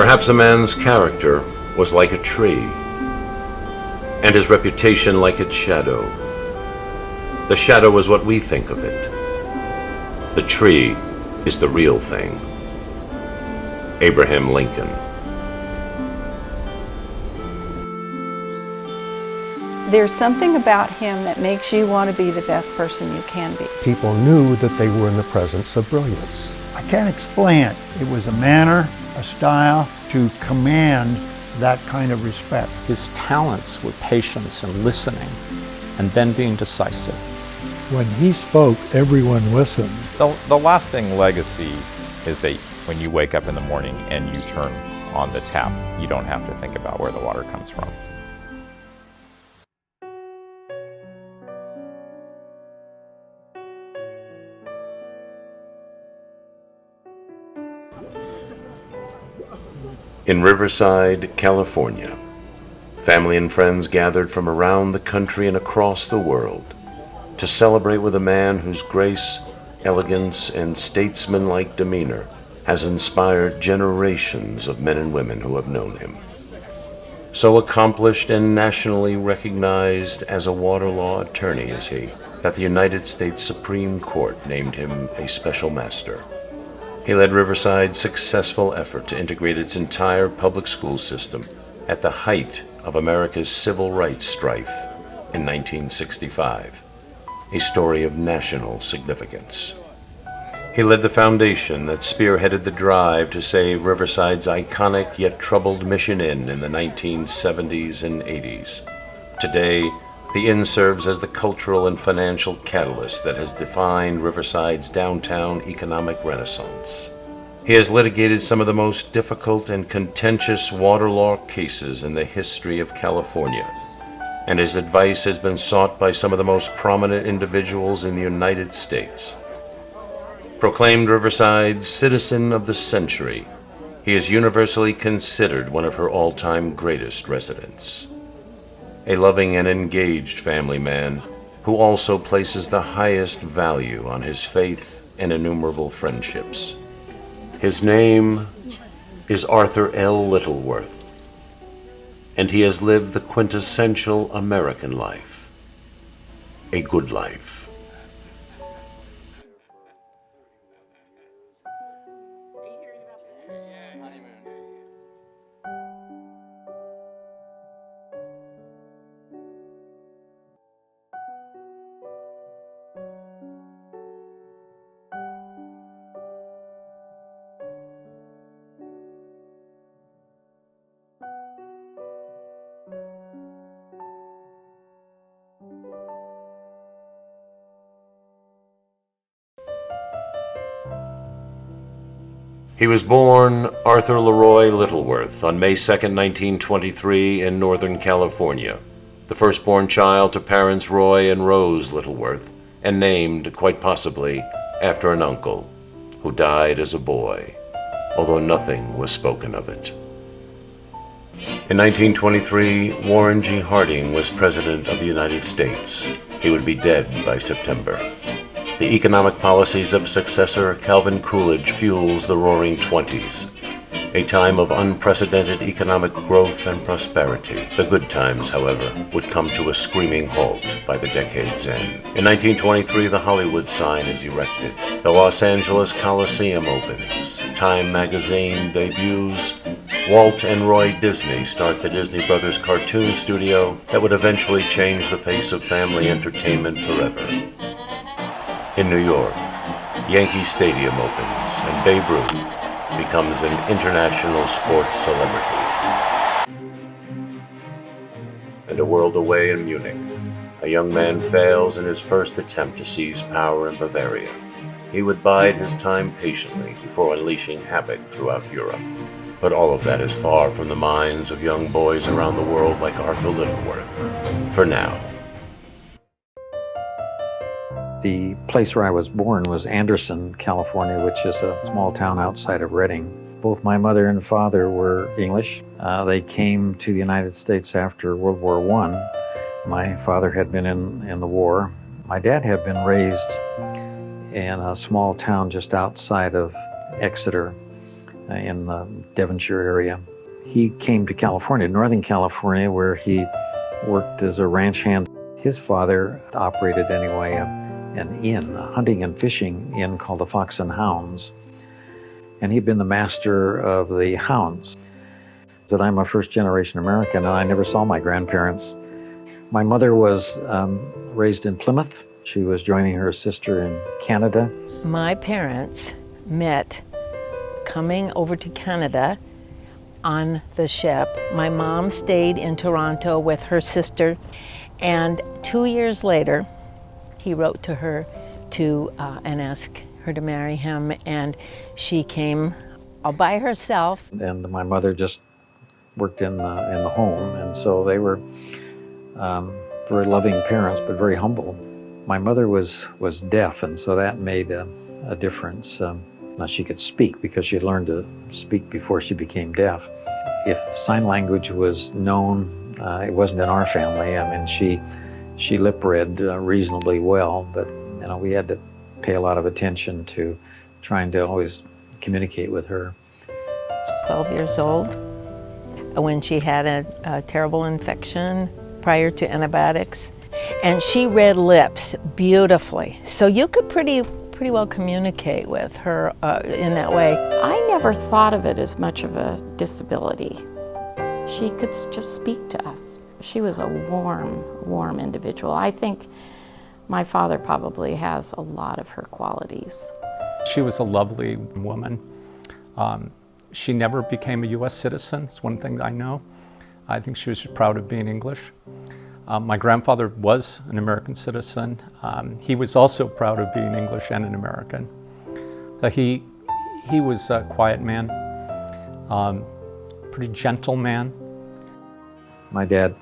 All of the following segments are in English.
Perhaps a man's character was like a tree, and his reputation like its shadow. The shadow is what we think of it. The tree is the real thing. Abraham Lincoln. There's something about him that makes you want to be the best person you can be. People knew that they were in the presence of brilliance. I can't explain it. It was a manner, a style to command that kind of respect. His talents were patience and listening, and then being decisive. When he spoke, everyone listened. The lasting legacy is that when you wake up in the morning and you turn on the tap, you don't have to think about where the water comes from. In Riverside, California, family and friends gathered from around the country and across the world to celebrate with a man whose grace, elegance, and statesmanlike demeanor has inspired generations of men and women who have known him. So accomplished and nationally recognized as a water law attorney is he, that the United States Supreme Court named him a special master. He led Riverside's successful effort to integrate its entire public school system at the height of America's civil rights strife in 1965, a story of national significance. He led the foundation that spearheaded the drive to save Riverside's iconic yet troubled Mission Inn in the 1970s and 80s. Today, the inn serves as the cultural and financial catalyst that has defined Riverside's downtown economic renaissance. He has litigated some of the most difficult and contentious water law cases in the history of California, and his advice has been sought by some of the most prominent individuals in the United States. Proclaimed Riverside's Citizen of the Century, he is universally considered one of her all-time greatest residents. A loving and engaged family man who also places the highest value on his faith and innumerable friendships. His name is Arthur L. Littleworth, and he has lived the quintessential American life, a good life. He was born Arthur Leroy Littleworth on May 2, 1923 in Northern California, the firstborn child to parents Roy and Rose Littleworth, and named, quite possibly, after an uncle who died as a boy, although nothing was spoken of it. In 1923, Warren G. Harding was President of the United States. He would be dead by September. The economic policies of successor Calvin Coolidge fuels the Roaring Twenties, a time of unprecedented economic growth and prosperity. The good times, however, would come to a screaming halt by the decade's end. In 1923, the Hollywood sign is erected. The Los Angeles Coliseum opens. Time magazine debuts. Walt and Roy Disney start the Disney Brothers cartoon studio that would eventually change the face of family entertainment forever. In New York, Yankee Stadium opens and Babe Ruth becomes an international sports celebrity. And a world away in Munich, a young man fails in his first attempt to seize power in Bavaria. He would bide his time patiently before unleashing havoc throughout Europe. But all of that is far from the minds of young boys around the world like Arthur Littleworth, for now. The place where I was born was Anderson, California, which is a small town outside of Redding. Both my mother and father were English. They came to the United States after World War I. My father had been in the war. My dad had been raised in a small town just outside of Exeter. in the Devonshire area. He came to California, Northern California, where he worked as a ranch hand. His father operated anyway an inn, a hunting and fishing inn called the Fox and Hounds. And he'd been the master of the hounds. That I'm a first-generation American, and I never saw my grandparents. My mother was raised in Plymouth. She was joining her sister in Canada. My parents met coming over to Canada on the ship. My mom stayed in Toronto with her sister, and 2 years later, he wrote to her and asked her to marry him, and she came all by herself. And my mother just worked in the home, and so they were very loving parents, but very humble. My mother was deaf, and so that made a difference. Now she could speak because she learned to speak before she became deaf. If sign language was known, it wasn't in our family. I mean, she lip read reasonably well, but we had to pay a lot of attention to trying to always communicate with her. 12 years old when she had a terrible infection prior to antibiotics, and she read lips beautifully. So you could pretty well communicate with her in that way. I never thought of it as much of a disability. She could just speak to us. She was a warm individual. I think my father probably has a lot of her qualities. She was a lovely woman. She never became a U.S. citizen, it's one thing I know. I think she was proud of being English. My grandfather was an American citizen. He was also proud of being English and an American. So he was a quiet man, pretty gentle man. My dad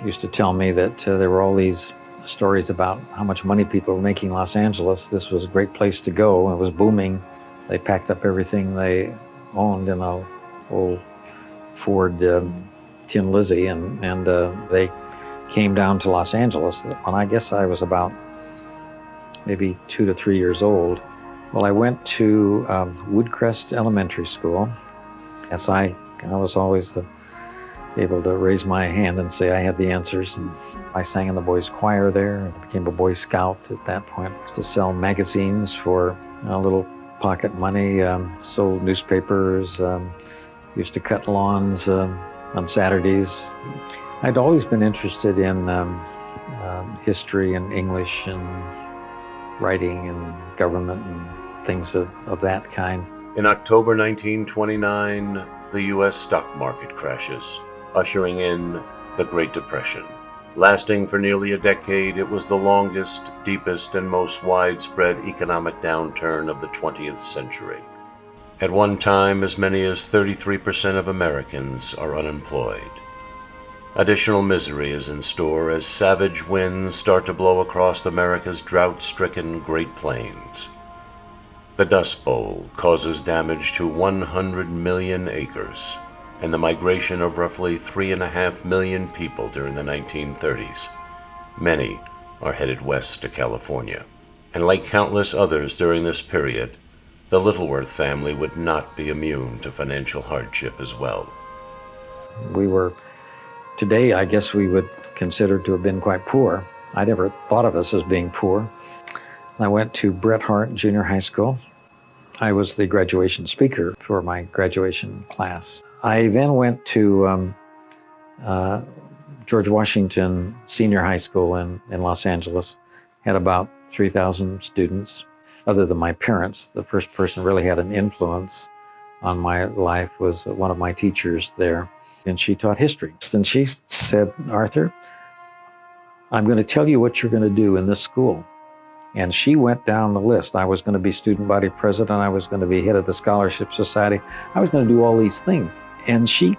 used to tell me that there were all these stories about how much money people were making in Los Angeles. This was a great place to go. It was booming. They packed up everything they owned in a old Ford Tin Lizzie, and they came down to Los Angeles when I guess I was about maybe 2 to 3 years old. Well, I went to Woodcrest Elementary School. Yes, I was always able to raise my hand and say I had the answers. And I sang in the boys' choir there and became a Boy Scout at that point to sell magazines for a little pocket money, sold newspapers, used to cut lawns on Saturdays. I'd always been interested in history and English and writing and government and things of that kind. In October 1929, the U.S. stock market crashes, ushering in the Great Depression. Lasting for nearly a decade, it was the longest, deepest, and most widespread economic downturn of the 20th century. At one time, as many as 33% of Americans are unemployed. Additional misery is in store as savage winds start to blow across America's drought-stricken Great Plains. The Dust Bowl causes damage to 100 million acres, and the migration of roughly 3.5 million people during the 1930s. Many are headed west to California. And like countless others during this period, the Littleworth family would not be immune to financial hardship as well. We were, today I guess we would consider to have been quite poor. I never thought of us as being poor. I went to Bret Harte Junior High School. I was the graduation speaker for my graduation class. I then went to George Washington Senior High School in Los Angeles. Had about 3,000 students. Other than my parents, the first person really had an influence on my life was one of my teachers there, and she taught history. And she said, "Arthur, I'm going to tell you what you're going to do in this school." And she went down the list. I was going to be student body president. I was going to be head of the scholarship society. I was going to do all these things. And she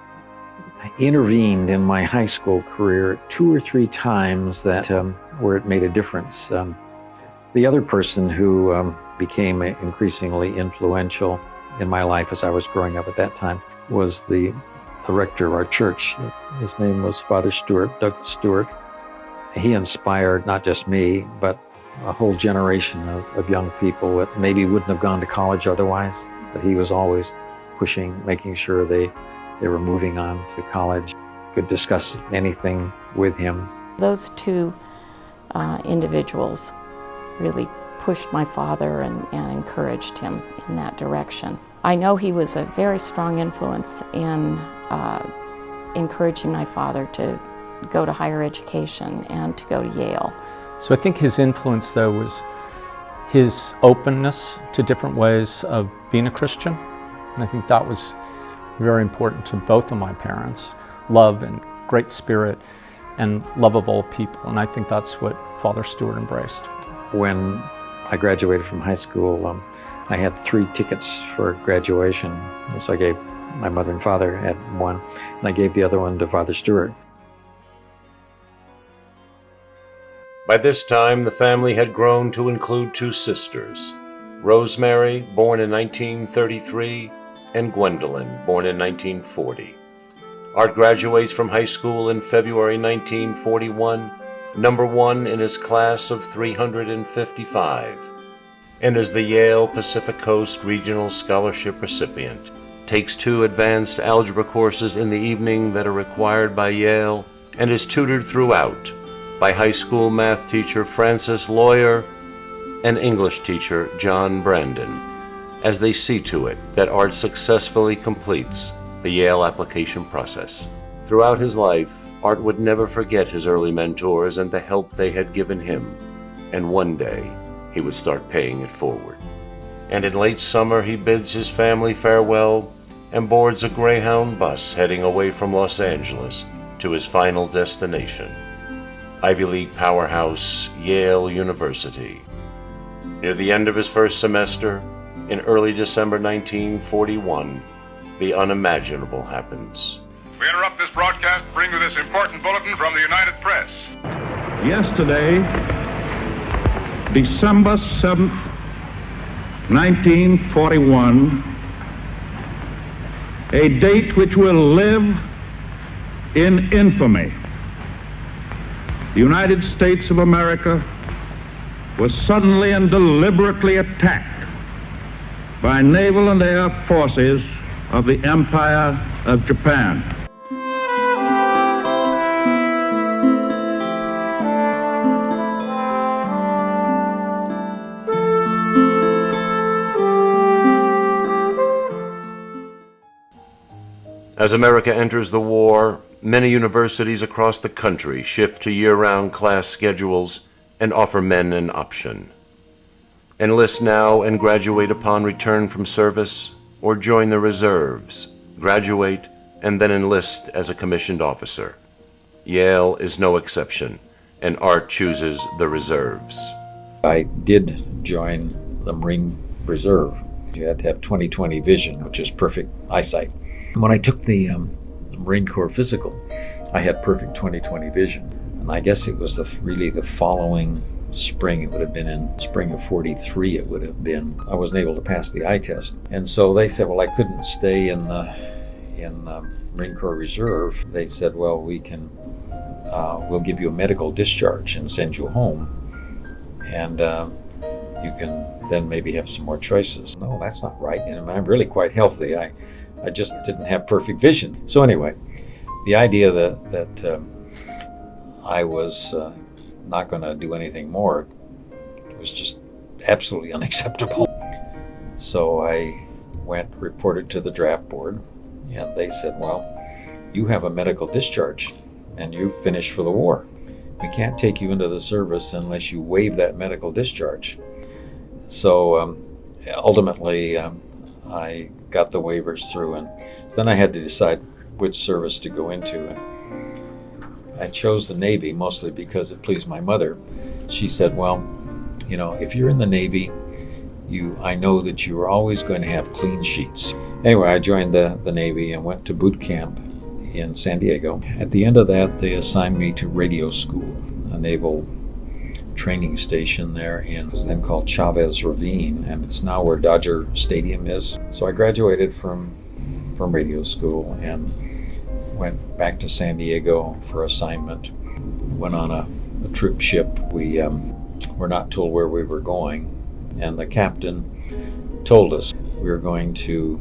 intervened in my high school career 2 or 3 times that where it made a difference. The other person who became increasingly influential in my life as I was growing up at that time was the rector of our church. His name was Father Stewart, Doug Stewart. He inspired not just me, but a whole generation of young people that maybe wouldn't have gone to college otherwise, but he was always pushing, making sure they were moving on to college. Could discuss anything with him. Those two individuals really pushed my father and encouraged him in that direction. I know he was a very strong influence in encouraging my father to go to higher education and to go to Yale. So I think his influence, though, was his openness to different ways of being a Christian. And I think that was very important to both of my parents. Love and great spirit and love of all people. And I think that's what Father Stewart embraced. When I graduated from high school, I had 3 tickets for graduation. And so I gave, my mother and father had one, and I gave the other one to Father Stewart. By this time, the family had grown to include 2 sisters, Rosemary, born in 1933, and Gwendolyn, born in 1940. Art graduates from high school in February 1941, number 1 in his class of 355, and is the Yale Pacific Coast Regional Scholarship recipient. Takes 2 advanced algebra courses in the evening that are required by Yale, and is tutored throughout by high school math teacher Francis Lawyer and English teacher John Brandon, as they see to it that Art successfully completes the Yale application process. Throughout his life, Art would never forget his early mentors and the help they had given him, and one day he would start paying it forward. And in late summer, he bids his family farewell and boards a Greyhound bus heading away from Los Angeles to his final destination, Ivy League powerhouse Yale University. Near the end of his first semester, in early December 1941, the unimaginable happens. We interrupt this broadcast to bring you this important bulletin from the United Press. Yesterday, December 7th, 1941, a date which will live in infamy. The United States of America was suddenly and deliberately attacked by naval and air forces of the Empire of Japan. As America enters the war, many universities across the country shift to year-round class schedules and offer men an option. Enlist now and graduate upon return from service, or join the reserves, graduate, and then enlist as a commissioned officer. Yale is no exception, and Art chooses the reserves. I did join the Marine Reserve. You had to have 20/20 vision, which is perfect eyesight. When I took the Marine Corps physical, I had perfect 20/20 vision. And I guess it was really the following spring. It would have been in spring of 43. It would have been. I wasn't able to pass the eye test. And so they said, well, I couldn't stay in the Marine Corps Reserve. They said, well, we'll give you a medical discharge and send you home. And you can then maybe have some more choices. No, that's not right. And I'm really quite healthy. I just didn't have perfect vision. So anyway, the idea that I was not going to do anything more was just absolutely unacceptable. So I reported to the draft board, and they said, well, you have a medical discharge and you finished for the war. We can't take you into the service unless you waive that medical discharge. So ultimately, I got the waivers through, and then I had to decide which service to go into. And I chose the Navy mostly because it pleased my mother. She said, well, you know, if you're in the Navy, I know that you are always going to have clean sheets. Anyway, I joined the Navy and went to boot camp in San Diego. At the end of that, they assigned me to radio school, a naval training station there it was then called Chavez Ravine, and it's now where Dodger Stadium is. So I graduated from radio school and went back to San Diego for assignment. Went on a troop ship. We were not told where we were going, and the captain told us we were going to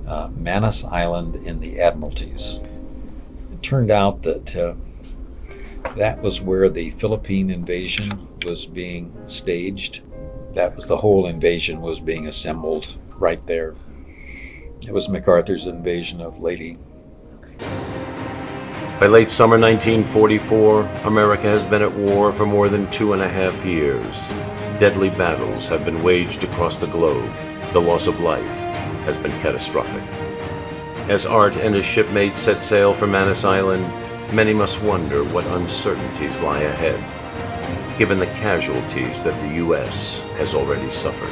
Manus Island in the Admiralties. It turned out that that was where the Philippine invasion was being staged. That was the whole invasion was being assembled right there. It was MacArthur's invasion of Leyte. By late summer 1944, America has been at war for more than 2.5 years. Deadly battles have been waged across the globe. The loss of life has been catastrophic. As Art and his shipmates set sail for Manus Island, many must wonder what uncertainties lie ahead, given the casualties that the U.S. has already suffered.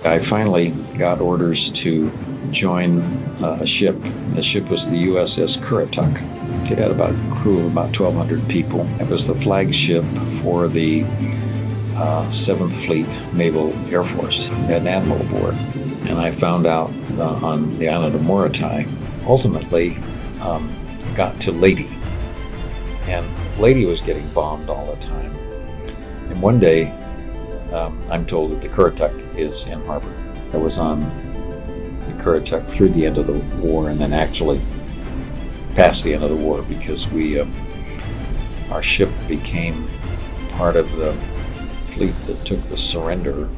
I finally got orders to join a ship. The ship was the USS Currituck. It had about a crew of about 1,200 people. It was the flagship for the 7th Fleet Naval Air Force. It had an admiral aboard. And I found out on the island of Morotai, ultimately got to Leyte. And Leyte was getting bombed all the time. And one day, I'm told that the Currituck is in harbor. I was on the Currituck through the end of the war and then actually past the end of the war because our ship became part of the fleet that took the surrender.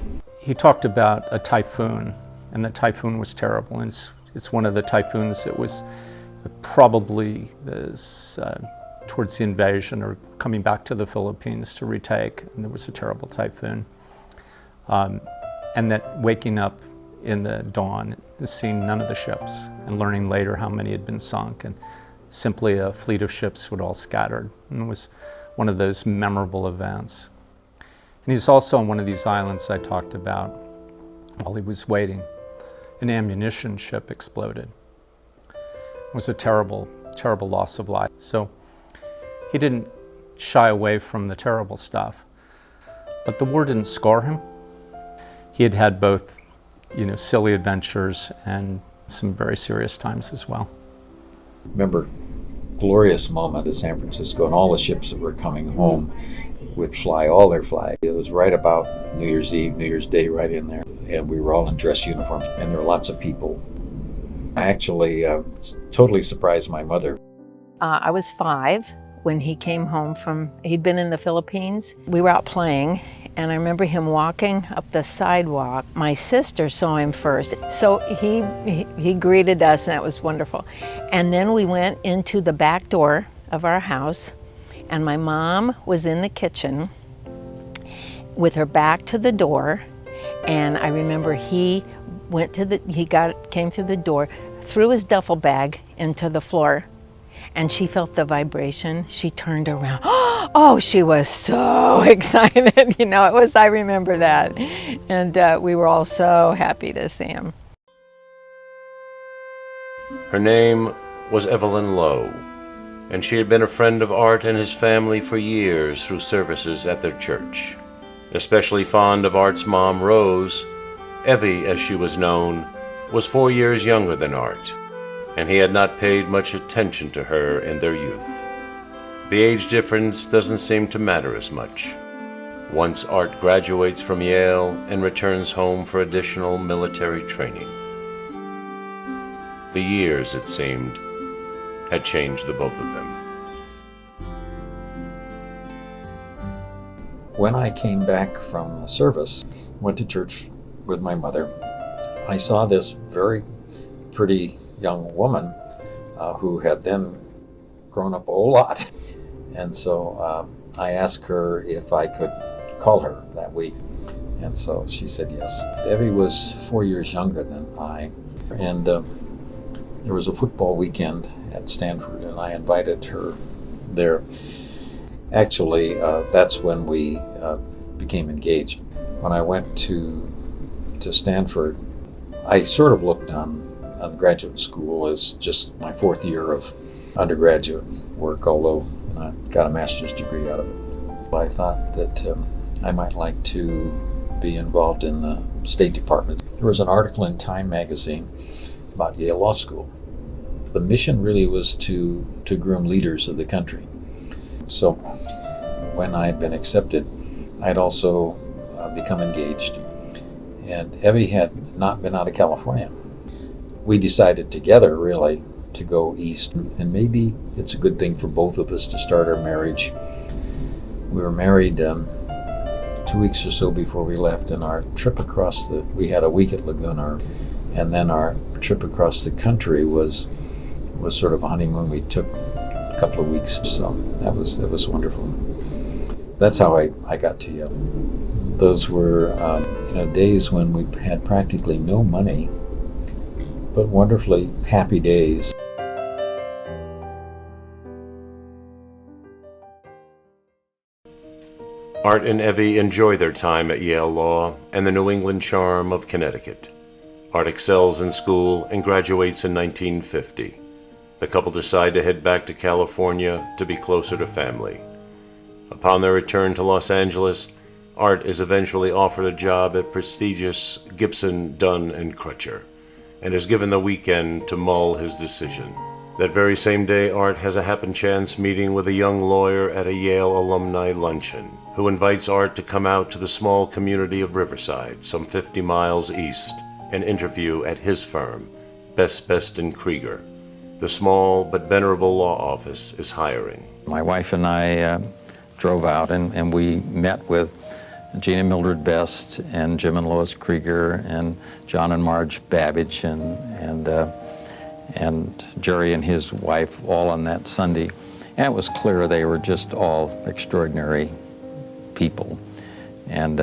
He talked about a typhoon, and the typhoon was terrible. And it's one of the typhoons that was probably towards the invasion or coming back to the Philippines to retake, and there was a terrible typhoon. And that waking up in the dawn, seeing none of the ships, and learning later how many had been sunk, and simply a fleet of ships would all scattered. And it was one of those memorable events. And he's also on one of these islands I talked about. While he was waiting, an ammunition ship exploded. It was a terrible, terrible loss of life. So he didn't shy away from the terrible stuff. But the war didn't scar him. He had had both, silly adventures and some very serious times as well. Remember, glorious moment at San Francisco, and all the ships that were coming home would fly all their flags. It was right about New Year's Eve, New Year's Day, right in there, and we were all in dress uniforms, and there were lots of people. I actually totally surprised my mother. I was 5 when he came home he'd been in the Philippines. We were out playing, and I remember him walking up the sidewalk. My sister saw him first, so he greeted us, and that was wonderful. And then we went into the back door of our house, and my mom was in the kitchen with her back to the door, and I remember he came through the door, threw his duffel bag into the floor, and she felt the vibration. She turned around. Oh, she was so excited. I remember that. And we were all so happy to see him. Her name was Evelyn Lowe, and she had been a friend of Art and his family for years through services at their church. Especially fond of Art's mom, Rose, Evie, as she was known, was 4 years younger than Art, and he had not paid much attention to her in their youth. The age difference doesn't seem to matter as much. Once Art graduates from Yale and returns home for additional military training. The years, it seemed, had changed the both of them. When I came back from the service, went to church with my mother, I saw this very pretty young woman who had then grown up a whole lot. And so I asked her if I could call her that week. And so she said yes. Evie was 4 years younger than I. And there was a football weekend at Stanford, and I invited her there. Actually, that's when we became engaged. When I went to Stanford, I sort of looked on graduate school as just my 4th year of undergraduate work, although I got a master's degree out of it. I thought that I might like to be involved in the State Department. There was an article in Time magazine about Yale Law School. The mission really was to groom leaders of the country. So when I had been accepted, I had also become engaged. And Evie had not been out of California. We decided together, really, to go east. And maybe it's a good thing for both of us to start our marriage. We were married 2 weeks or so before we left, and our trip across we had a week at Laguna, and then our trip across the country was sort of a honeymoon. We took a couple of weeks, so that was wonderful. That's how I got to Yale. Those were days when we had practically no money, but wonderfully happy days. Art and Evie enjoy their time at Yale Law and the New England charm of Connecticut. Art excels in school and graduates in 1950. The couple decide to head back to California to be closer to family. Upon their return to Los Angeles, Art is eventually offered a job at prestigious Gibson, Dunn & Crutcher and is given the weekend to mull his decision. That very same day, Art has a happen chance meeting with a young lawyer at a Yale alumni luncheon, who invites Art to come out to the small community of Riverside, some 50 miles east, and interview at his firm, Best & Krieger. The small but venerable law office is hiring. My wife and I drove out and we met with Gina Mildred Best and Jim and Lois Krieger and John and Marge Babbage and Jerry and his wife all on that Sunday. And it was clear they were just all extraordinary people. And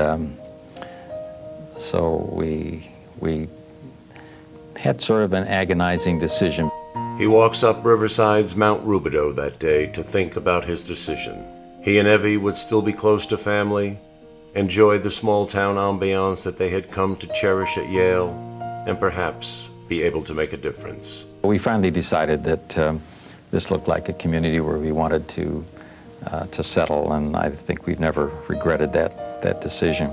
so we had sort of an agonizing decision. He walks up Riverside's Mount Rubidoux that day to think about his decision. He and Evie would still be close to family, enjoy the small town ambiance that they had come to cherish at Yale, and perhaps be able to make a difference. We finally decided that this looked like a community where we wanted to settle, and I think we've never regretted that decision.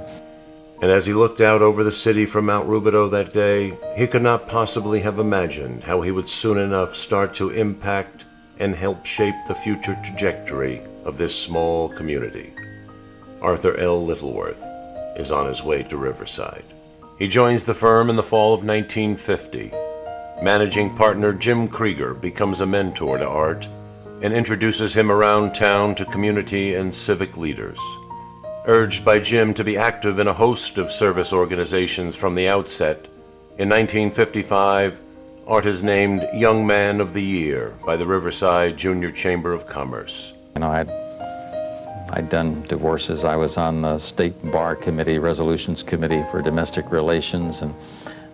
And as he looked out over the city from Mount Rubidoux that day, he could not possibly have imagined how he would soon enough start to impact and help shape the future trajectory of this small community. Arthur L. Littleworth is on his way to Riverside. He joins the firm in the fall of 1950. Managing partner Jim Krieger becomes a mentor to Art and introduces him around town to community and civic leaders. Urged by Jim to be active in a host of service organizations from the outset, in 1955, Art is named Young Man of the Year by the Riverside Junior Chamber of Commerce. You know, I'd done divorces. I was on the State Bar Committee, Resolutions Committee for Domestic Relations, and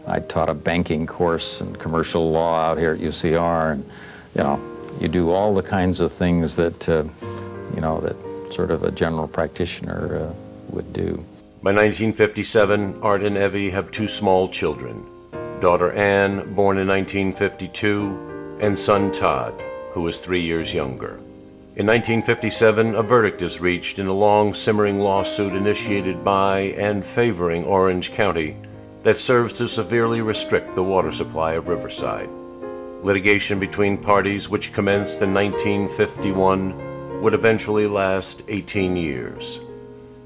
I taught a banking course in commercial law out here at UCR. And, you know, you do all the kinds of things that, that sort of a general practitioner would do. By 1957, Art and Evie have two small children, daughter Anne, born in 1952, and son Todd, who is 3 years younger. In 1957, a verdict is reached in a long simmering lawsuit initiated by and favoring Orange County that serves to severely restrict the water supply of Riverside. Litigation between parties, which commenced in 1951, would eventually last 18 years.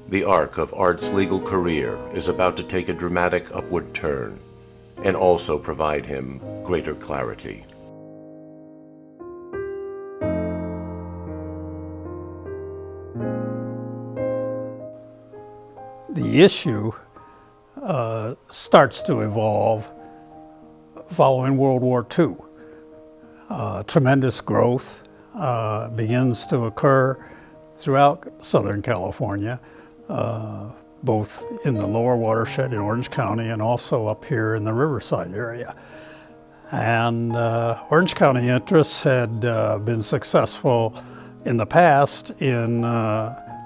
The arc of Art's legal career is about to take a dramatic upward turn and also provide him greater clarity. The issue starts to evolve following World War II. Tremendous growth begins to occur throughout Southern California, both in the lower watershed in Orange County and also up here in the Riverside area. And Orange County interests had been successful in the past in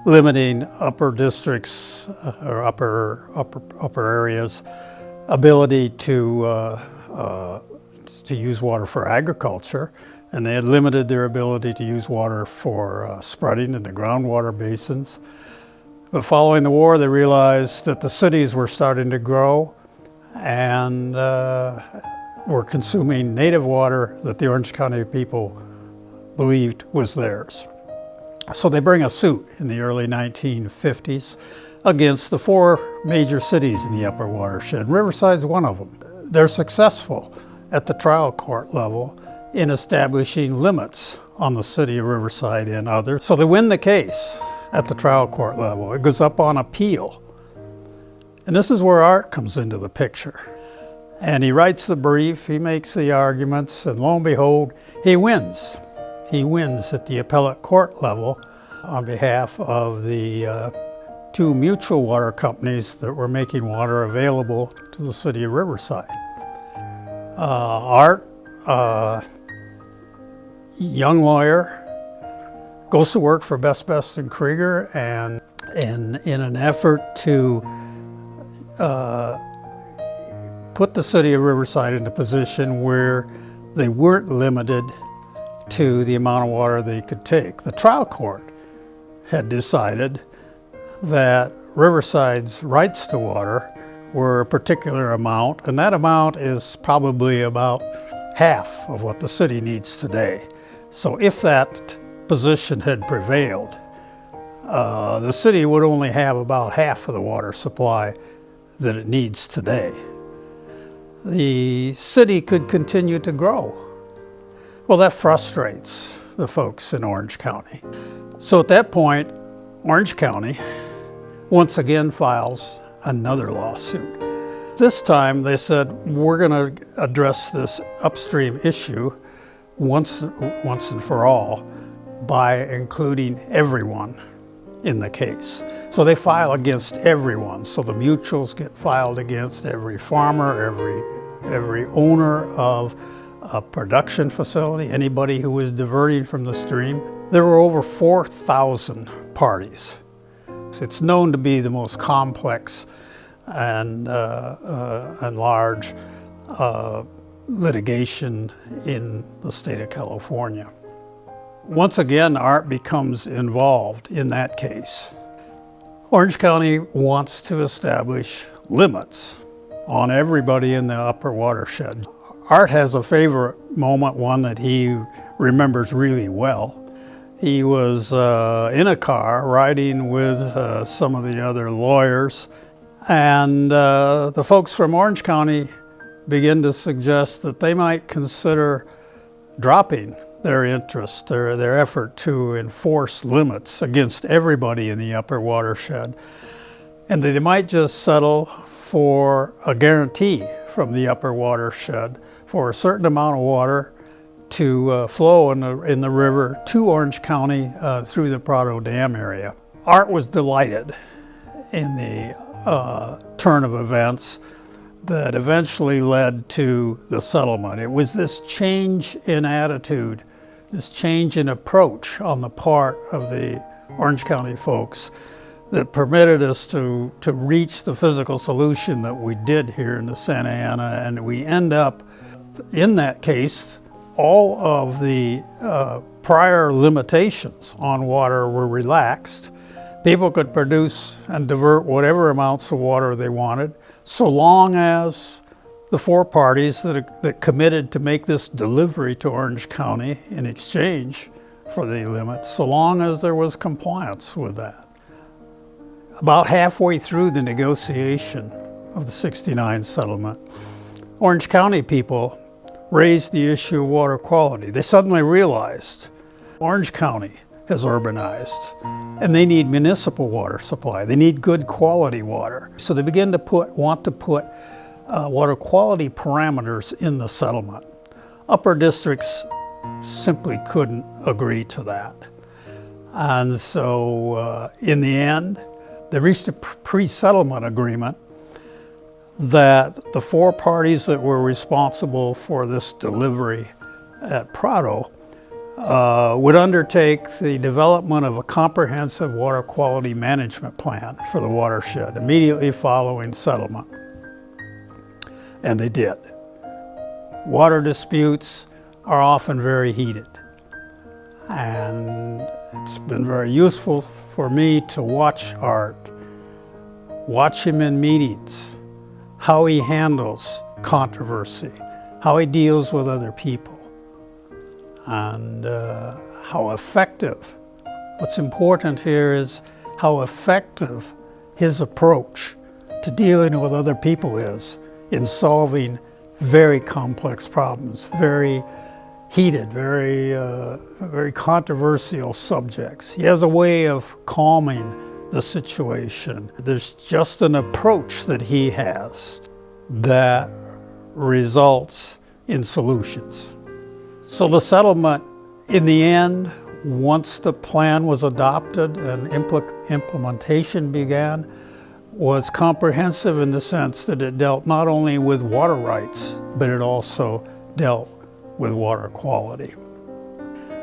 limiting upper districts or upper areas' ability to use water for agriculture, and they had limited their ability to use water for spreading into groundwater basins. But following the war, they realized that the cities were starting to grow and were consuming native water that the Orange County people believed was theirs. So they bring a suit in the early 1950s against the 4 major cities in the upper watershed. Riverside's one of them. They're successful at the trial court level in establishing limits on the city of Riverside and others. So they win the case at the trial court level. It goes up on appeal. And this is where Art comes into the picture. And he writes the brief, he makes the arguments, and lo and behold, he wins. He wins at the appellate court level on behalf of the 2 mutual water companies that were making water available to the city of Riverside. Art, young lawyer, goes to work for Best, Best & Krieger, and in an effort to put the city of Riverside in a position where they weren't limited to the amount of water they could take. The trial court had decided that Riverside's rights to water were a particular amount, and that amount is probably about half of what the city needs today. So if that position had prevailed, the city would only have about half of the water supply that it needs today. The city could continue to grow. Well, that frustrates the folks in Orange County. So at that point, Orange County once again files another lawsuit. This time they said, we're going to address this upstream issue once and for all by including everyone in the case. So they file against everyone. So the mutuals get filed against every farmer, every owner of a production facility, anybody who was diverting from the stream. There were over 4,000 parties. It's known to be the most complex and large litigation in the state of California. Once again, Art becomes involved in that case. Orange County wants to establish limits on everybody in the upper watershed. Art has a favorite moment, one that he remembers really well. He was in a car riding with some of the other lawyers, and the folks from Orange County begin to suggest that they might consider dropping their interest, their effort to enforce limits against everybody in the upper watershed, and that they might just settle for a guarantee from the upper watershed for a certain amount of water to flow in the river to Orange County through the Prado Dam area. Art was delighted in the turn of events that eventually led to the settlement. It was this change in attitude, this change in approach on the part of the Orange County folks that permitted us to reach the physical solution that we did here in the Santa Ana, and we end up, in that case, all of the prior limitations on water were relaxed. People could produce and divert whatever amounts of water they wanted, so long as the 4 parties that committed to make this delivery to Orange County in exchange for the limits, so long as there was compliance with that. About halfway through the negotiation of the '69 settlement, Orange County people raised the issue of water quality. They suddenly realized Orange County has urbanized and they need municipal water supply. They need good quality water. So they begin to want to put water quality parameters in the settlement. Upper districts simply couldn't agree to that. And so in the end, they reached a pre-settlement agreement that the 4 parties that were responsible for this delivery at Prado would undertake the development of a comprehensive water quality management plan for the watershed immediately following settlement. And they did. Water disputes are often very heated. And It's been very useful for me to watch Art, watch him in meetings, how he handles controversy, how he deals with other people, and how effective. What's important here is how effective his approach to dealing with other people is in solving very complex problems, very heated, very controversial subjects. He has a way of calming the situation. There's just an approach that he has that results in solutions. So the settlement, in the end, once the plan was adopted and implementation began, was comprehensive in the sense that it dealt not only with water rights, but it also dealt with water quality.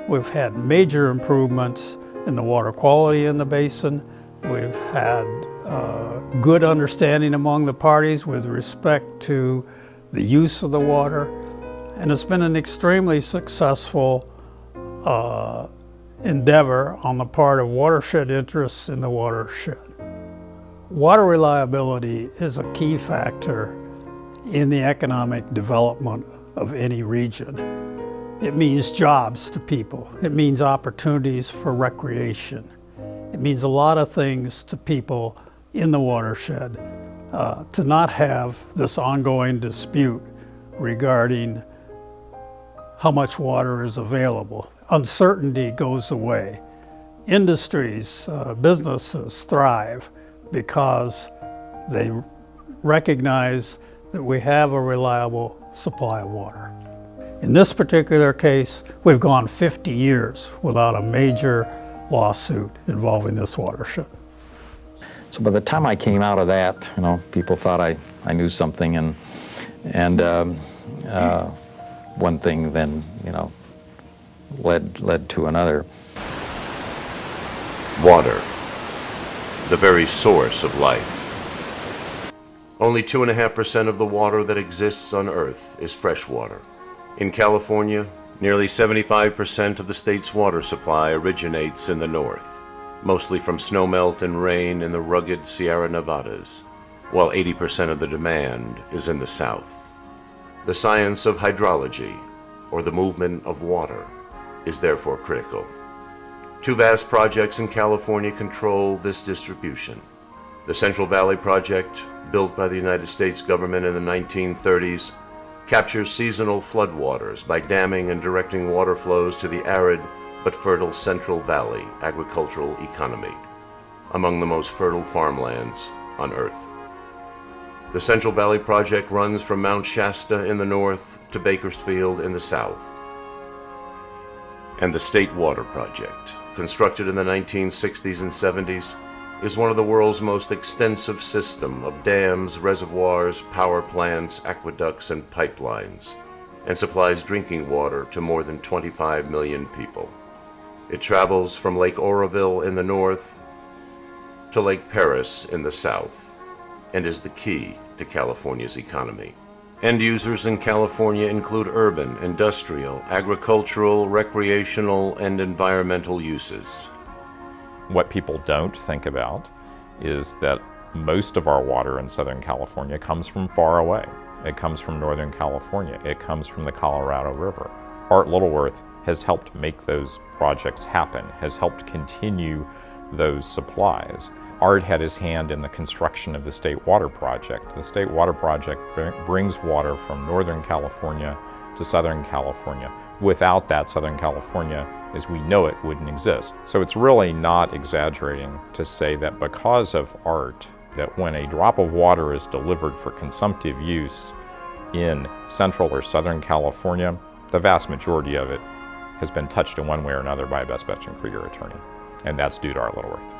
We've had major improvements in the water quality in the basin. We've had good understanding among the parties with respect to the use of the water, and it's been an extremely successful endeavor on the part of watershed interests in the watershed. Water reliability is a key factor in the economic development of any region. It means jobs to people. It means opportunities for recreation. It means a lot of things to people in the watershed to not have this ongoing dispute regarding how much water is available. Uncertainty goes away. Industries, businesses thrive because they recognize that we have a reliable supply of water. In this particular case, we've gone 50 years without a major lawsuit involving this watershed. So by the time I came out of that, people thought I knew something, and one thing then, led to another. Water, the very source of life. Only 2.5% of the water that exists on Earth is fresh water. In California, nearly 75% of the state's water supply originates in the north, mostly from snowmelt and rain in the rugged Sierra Nevadas, while 80% of the demand is in the south. The science of hydrology, or the movement of water, is therefore critical. Two vast projects in California control this distribution. The Central Valley Project, built by the United States government in the 1930s, captures seasonal floodwaters by damming and directing water flows to the arid but fertile Central Valley agricultural economy, among the most fertile farmlands on Earth. The Central Valley Project runs from Mount Shasta in the north to Bakersfield in the south. And the State Water Project, constructed in the 1960s and 70s, is one of the world's most extensive system of dams, reservoirs, power plants, aqueducts, and pipelines, and supplies drinking water to more than 25 million people. It travels from Lake Oroville in the north to Lake Paris in the south, and is the key to California's economy. End users in California include urban, industrial, agricultural, recreational, and environmental uses. What people don't think about is that most of our water in Southern California comes from far away. It comes from Northern California. It comes from the Colorado River. Art Littleworth has helped make those projects happen, has helped continue those supplies. Art had his hand in the construction of the State Water Project. The State Water Project brings water from Northern California to Southern California. Without that, Southern California, as we know it, wouldn't exist. So it's really not exaggerating to say that because of art, that when a drop of water is delivered for consumptive use in Central or Southern California, the vast majority of it has been touched in one way or another by a Best Betchen Krieger attorney, and that's due to Art Littleworth.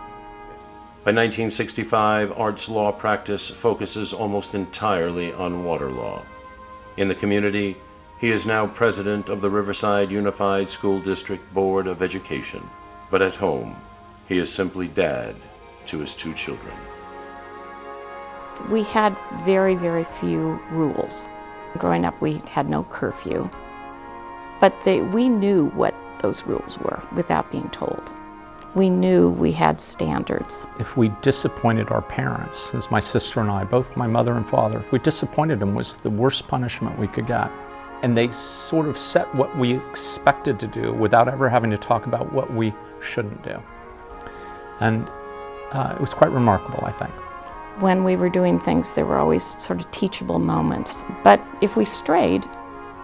By 1965, Art's law practice focuses almost entirely on water law. In the community, he is now president of the Riverside Unified School District Board of Education. But at home, he is simply dad to his two children. We had very, very few rules. Growing up, we had no curfew. But we knew what those rules were without being told. We knew we had standards. If we disappointed our parents, as my sister and I, both my mother and father, if we disappointed them was the worst punishment we could get. And they sort of set what we expected to do without ever having to talk about what we shouldn't do. And it was quite remarkable, I think. When we were doing things, there were always sort of teachable moments. But if we strayed,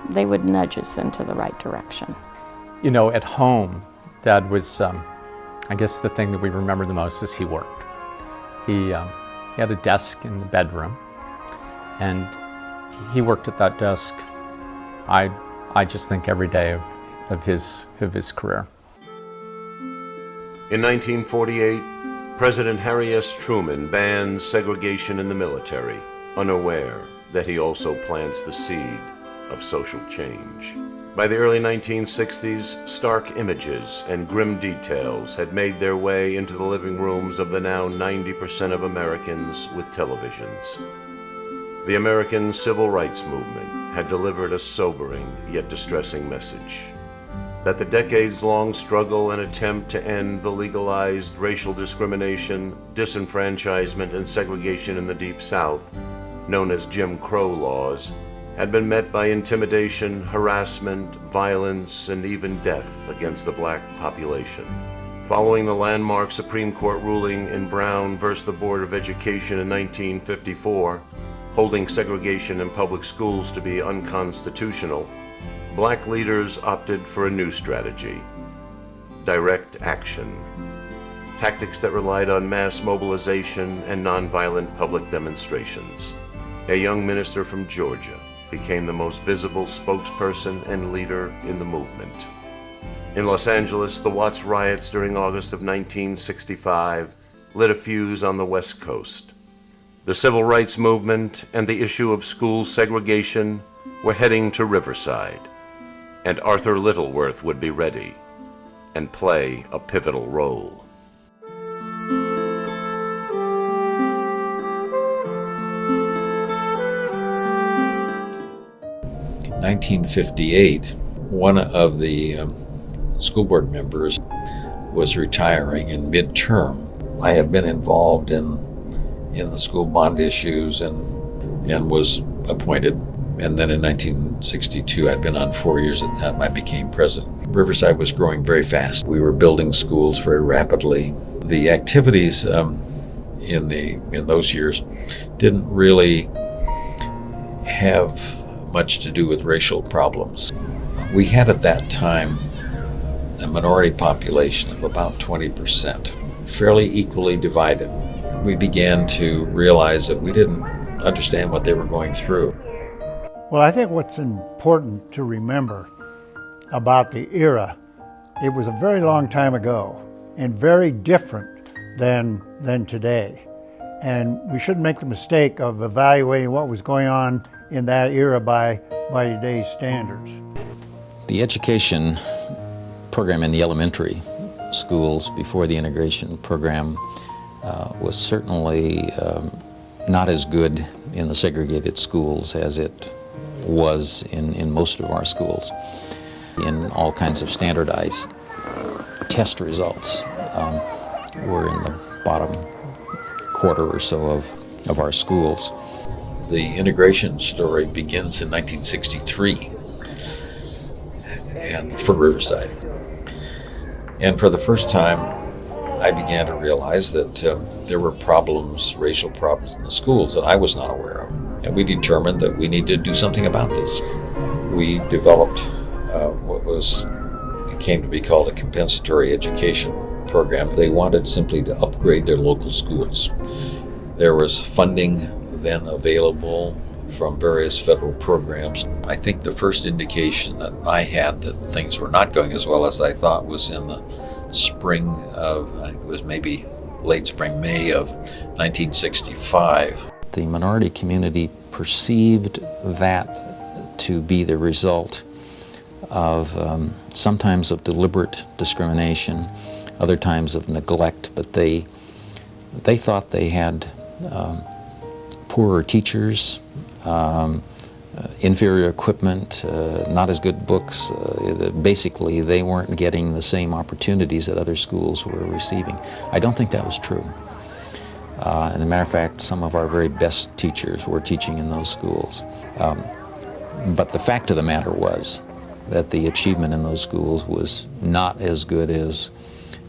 they would nudge us into the right direction. You know, at home, Dad was, I guess the thing that we remember the most is he worked. He had a desk in the bedroom, and he worked at that desk, I just think every day of his career. In 1948, President Harry S. Truman bans segregation in the military, unaware that he also plants the seed of social change. By the early 1960s, stark images and grim details had made their way into the living rooms of the now 90% of Americans with televisions. The American Civil Rights Movement had delivered a sobering yet distressing message: that the decades-long struggle and attempt to end the legalized racial discrimination, disenfranchisement, and segregation in the Deep South, known as Jim Crow laws, had been met by intimidation, harassment, violence, and even death against the black population. Following the landmark Supreme Court ruling in Brown versus the Board of Education in 1954, holding segregation in public schools to be unconstitutional, black leaders opted for a new strategy: direct action. Tactics that relied on mass mobilization and nonviolent public demonstrations. A young minister from Georgia became the most visible spokesperson and leader in the movement. In Los Angeles, the Watts riots during August of 1965 lit a fuse on the West Coast. The civil rights movement and the issue of school segregation were heading to Riverside, and Arthur Littleworth would be ready and play a pivotal role. In 1958, one of the school board members was retiring in midterm. I had been involved in the school bond issues and was appointed. And then in 1962, I'd been on 4 years at the time, I became president. Riverside was growing very fast. We were building schools very rapidly. The activities in those years didn't really have much to do with racial problems. We had at that time a minority population of about 20%, fairly equally divided. We began to realize that we didn't understand what they were going through. Well, I think what's important to remember about the era, it was a very long time ago and very different than today. And we shouldn't make the mistake of evaluating what was going on in that era by today's standards. The education program in the elementary schools before the integration program was certainly not as good in the segregated schools as it was in most of our schools. In all kinds of standardized test results were in the bottom quarter or so of our schools. The integration story begins in 1963 and for Riverside. And for the first time, I began to realize that there were problems, racial problems in the schools that I was not aware of. And we determined that we needed to do something about this. We developed what came to be called a compensatory education program. They wanted simply to upgrade their local schools. There was funding then available from various federal programs. I think the first indication that I had that things were not going as well as I thought was in the spring of, I think it was maybe late spring, May of 1965. The minority community perceived that to be the result of sometimes of deliberate discrimination, other times of neglect, but they thought they had poorer teachers, inferior equipment, not as good books. Basically, they weren't getting the same opportunities that other schools were receiving. I don't think that was true. And as a matter of fact, some of our very best teachers were teaching in those schools. But the fact of the matter was that the achievement in those schools was not as good as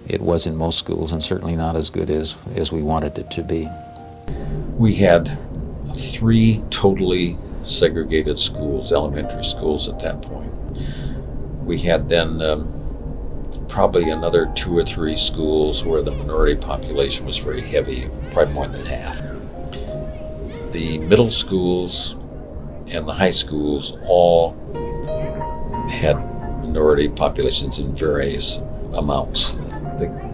it was in most schools, and certainly not as good as we wanted it to be. We had 3 totally segregated schools, elementary schools at that point. We had then probably another 2 or 3 schools where the minority population was very heavy, probably more than half. The middle schools and the high schools all had minority populations in various amounts.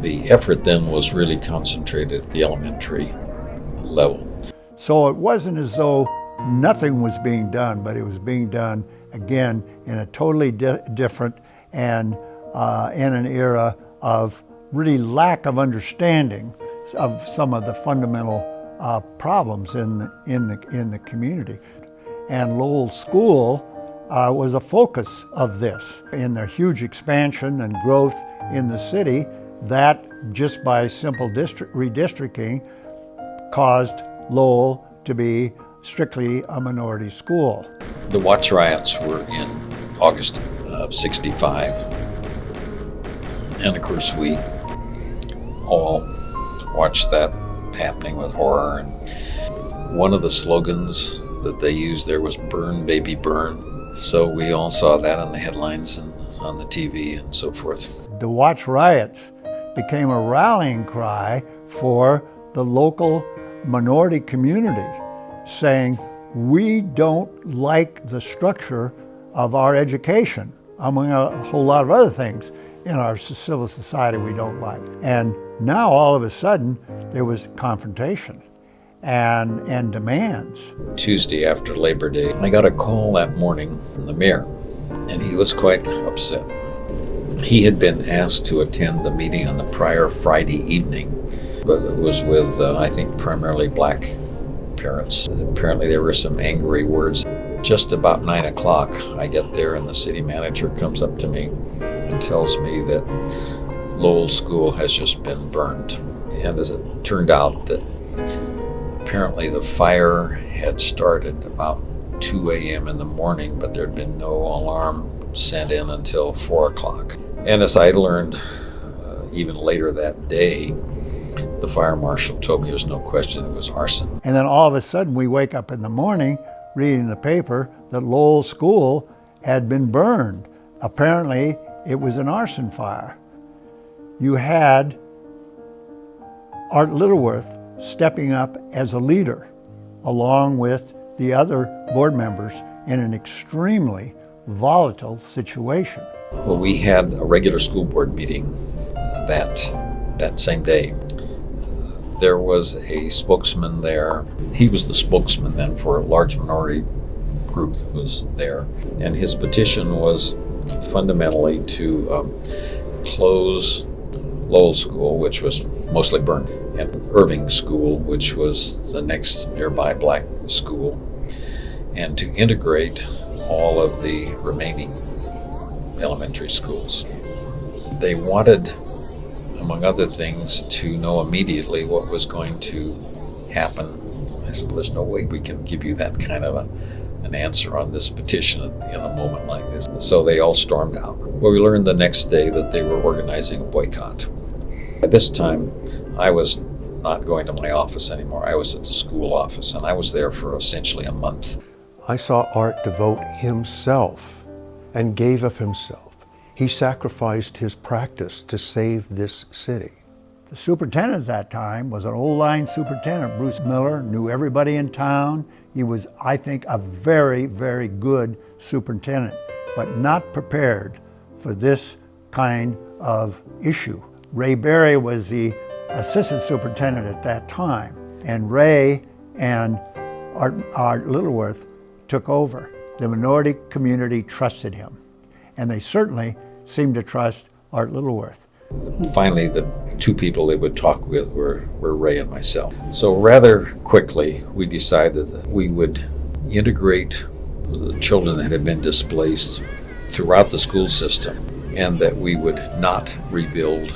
The effort then was really concentrated at the elementary level. So it wasn't as though nothing was being done, but it was being done, again, in a totally different and in an era of really lack of understanding of some of the fundamental problems in the community. And Lowell School was a focus of this. In their huge expansion and growth in the city, that just by simple redistricting caused Lowell to be strictly a minority school. The Watts riots were in August of '65. And of course we all watched that happening with horror. And one of the slogans that they used there was "Burn, baby, burn." So we all saw that on the headlines and on the TV and so forth. The Watts riots became a rallying cry for the local minority community, saying, we don't like the structure of our education, among a whole lot of other things in our civil society we don't like. And now all of a sudden there was confrontation and demands. Tuesday after Labor Day, I got a call that morning from the mayor, and he was quite upset. He had been asked to attend the meeting on the prior Friday evening, but it was with, I think, primarily black parents. Apparently there were some angry words. Just about 9 o'clock, I get there and the city manager comes up to me and tells me that Lowell School has just been burned. And as it turned out, that apparently the fire had started about 2 a.m. in the morning, but there'd been no alarm sent in until 4 o'clock. And as I learned even later that day, the fire marshal told me there's no question it was arson. And then all of a sudden we wake up in the morning reading the paper that Lowell School had been burned. Apparently it was an arson fire. You had Art Littleworth stepping up as a leader along with the other board members in an extremely volatile situation. Well, we had a regular school board meeting that same day. There was a spokesman there. He was the spokesman then for a large minority group that was there. And his petition was fundamentally to close Lowell School, which was mostly burned, and Irving School, which was the next nearby black school, and to integrate all of the remaining elementary schools. They wanted, among other things, to know immediately what was going to happen. I said, well, there's no way we can give you that kind of an answer on this petition in a moment like this. So they all stormed out. Well, we learned the next day that they were organizing a boycott. At this time, I was not going to my office anymore. I was at the school office, and I was there for essentially a month. I saw Art devote himself and gave of himself. He sacrificed his practice to save this city. The superintendent at that time was an old-line superintendent. Bruce Miller knew everybody in town. He was, I think, a very, very good superintendent, but not prepared for this kind of issue. Ray Berry was the assistant superintendent at that time, and Ray and Art Littleworth took over. The minority community trusted him, and they certainly seemed to trust Art Littleworth. Finally, the two people they would talk with were Ray and myself. So rather quickly, we decided that we would integrate the children that had been displaced throughout the school system, and that we would not rebuild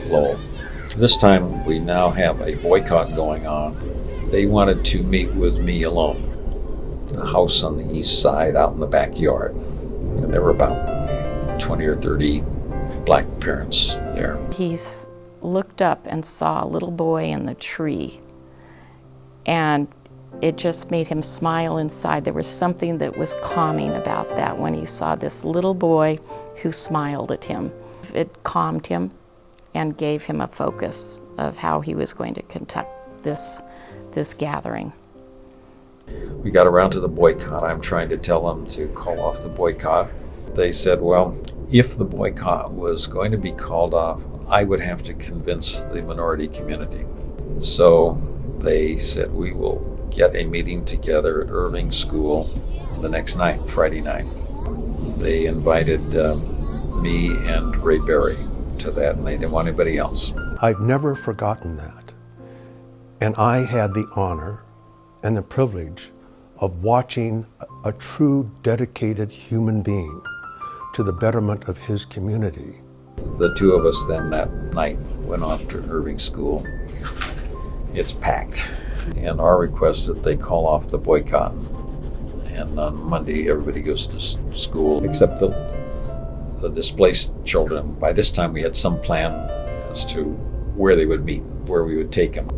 Lowell. This time we now have a boycott going on. They wanted to meet with me alone. The house on the east side out in the backyard. And there were about 20 or 30 black parents there. He's looked up and saw a little boy in the tree, and it just made him smile inside. There was something that was calming about that when he saw this little boy who smiled at him. It calmed him and gave him a focus of how he was going to conduct this gathering. We got around to the boycott. I'm trying to tell them to call off the boycott. They said, well, if the boycott was going to be called off, I would have to convince the minority community. So they said, we will get a meeting together at Irving School the next night, Friday night. They invited me and Ray Berry to that, and they didn't want anybody else. I've never forgotten that. And I had the honor and the privilege of watching a true dedicated human being to the betterment of his community. The two of us then that night went off to Irving School. It's packed, and our request that they call off the boycott. And on Monday, everybody goes to school except the displaced children. By this time, we had some plan as to where they would meet, where we would take them.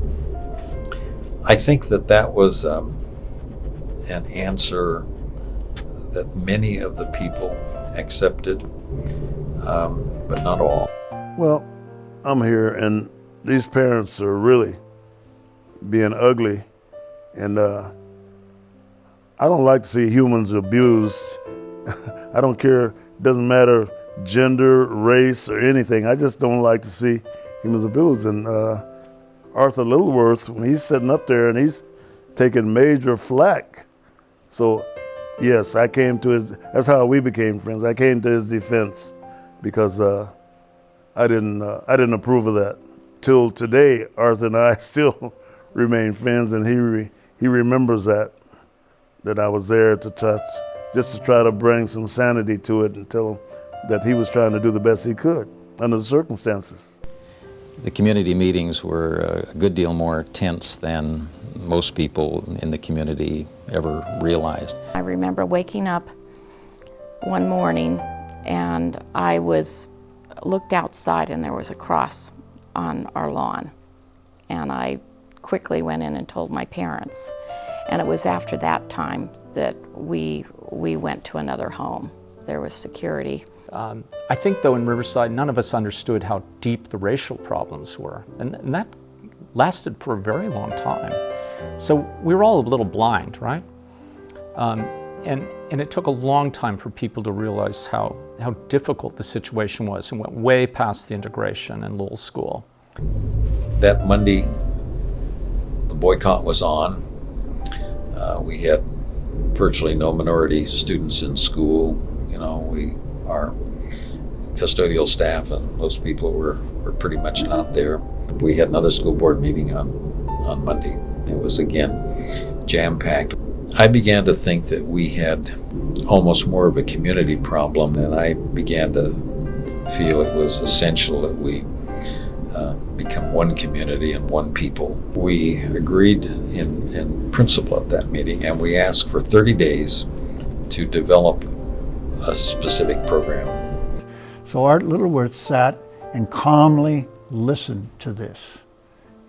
I think that was an answer that many of the people accepted, but not all. Well, I'm here, and these parents are really being ugly, and I don't like to see humans abused. I don't care, doesn't matter gender, race, or anything. I just don't like to see humans abused. And Arthur Littleworth, when he's sitting up there and he's taking major flack. So yes, I came to his, that's how we became friends. I came to his defense because I didn't approve of that. Till today, Arthur and I still remain friends, and he remembers that I was there to try to bring some sanity to it and tell him that he was trying to do the best he could under the circumstances. The community meetings were a good deal more tense than most people in the community ever realized. I remember waking up one morning and I looked outside and there was a cross on our lawn. And I quickly went in and told my parents. And it was after that time that we went to another home. There was security. I think, though, in Riverside, none of us understood how deep the racial problems were. And that lasted for a very long time. So we were all a little blind, right? And it took a long time for people to realize how difficult the situation was, and went way past the integration in Lowell School. That Monday, the boycott was on. We had virtually no minority students in school. You know, our custodial staff and most people were pretty much not there. We had another school board meeting on Monday. It was again jam-packed. I began to think that we had almost more of a community problem, and I began to feel it was essential that we become one community and one people. We agreed in principle at that meeting, and we asked for 30 days to develop a specific program. So Art Littleworth sat and calmly listened to this.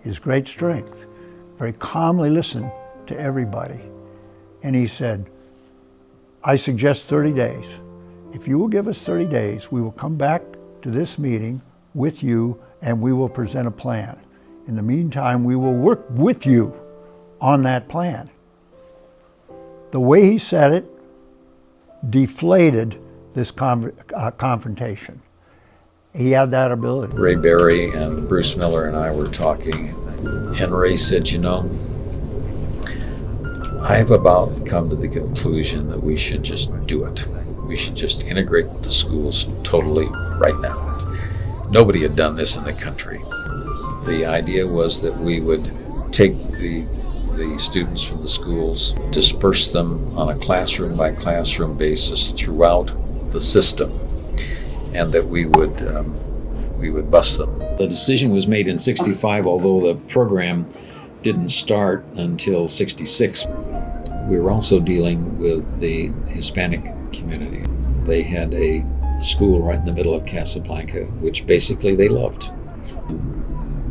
His great strength, very calmly listened to everybody. And he said, I suggest 30 days. If you will give us 30 days, we will come back to this meeting with you and we will present a plan. In the meantime, we will work with you on that plan. The way he said it deflated this confrontation. He had that ability. Ray Berry and Bruce Miller and I were talking, and Ray said, you know, I've about come to the conclusion that we should just do it. We should just integrate the schools totally right now. Nobody had done this in the country. The idea was that we would take the the students from the schools, disperse them on a classroom by classroom basis throughout the system, and that we would bus them. The decision was made in '65, although the program didn't start until '66. We were also dealing with the Hispanic community. They had a school right in the middle of Casablanca, which basically they loved.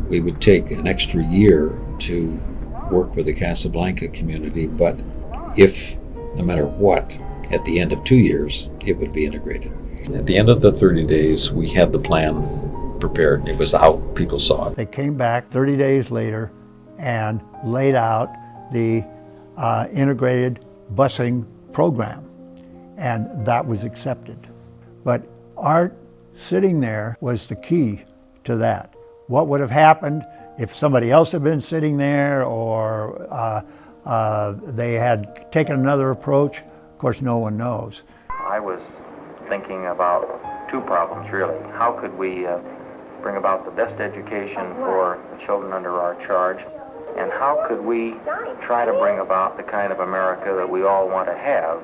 We would take an extra year to work with the Casablanca community, but if, no matter what, at the end of 2 years, it would be integrated. At the end of the 30 days, we had the plan prepared. It was out, people saw it. They came back 30 days later and laid out the integrated busing program, and that was accepted. But Art sitting there was the key to that. What would have happened if somebody else had been sitting there, or they had taken another approach? Of course, no one knows. I was thinking about two problems, really. How could we bring about the best education for the children under our charge? And how could we try to bring about the kind of America that we all want to have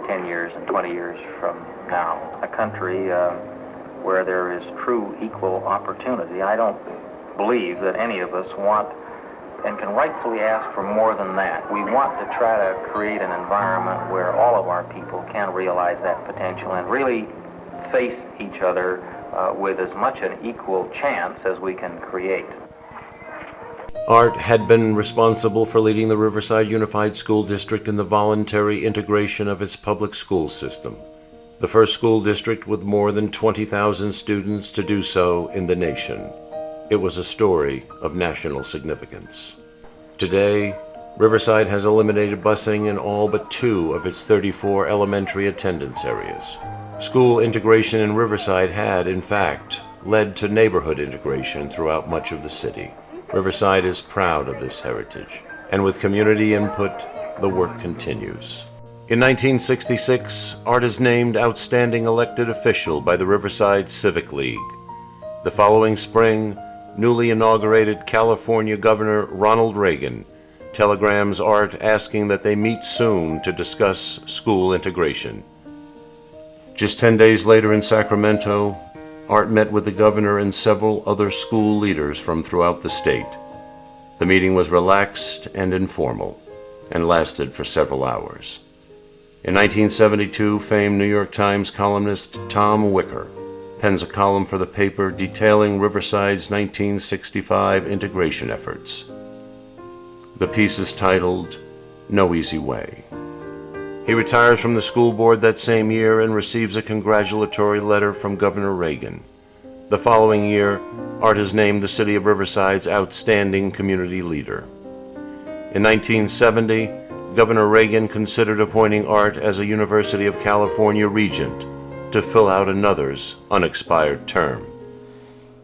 10 years and 20 years from now? A country where there is true equal opportunity. I don't believe that any of us want and can rightfully ask for more than that. We want to try to create an environment where all of our people can realize that potential and really face each other with as much an equal chance as we can create. Art had been responsible for leading the Riverside Unified School District in the voluntary integration of its public school system, the first school district with more than 20,000 students to do so in the nation. It was a story of national significance. Today, Riverside has eliminated busing in all but 2 of its 34 elementary attendance areas. School integration in Riverside had, in fact, led to neighborhood integration throughout much of the city. Riverside is proud of this heritage, and with community input, the work continues. In 1966, Art is named Outstanding Elected Official by the Riverside Civic League. The following spring, newly inaugurated California Governor Ronald Reagan telegrams Art asking that they meet soon to discuss school integration. Just 10 days later in Sacramento, Art met with the governor and several other school leaders from throughout the state. The meeting was relaxed and informal, and lasted for several hours. In 1972, famed New York Times columnist Tom Wicker pens a column for the paper detailing Riverside's 1965 integration efforts. The piece is titled, "No Easy Way." He retires from the school board that same year and receives a congratulatory letter from Governor Reagan. The following year, Art is named the City of Riverside's Outstanding Community Leader. In 1970, Governor Reagan considered appointing Art as a University of California Regent to fill out another's unexpired term.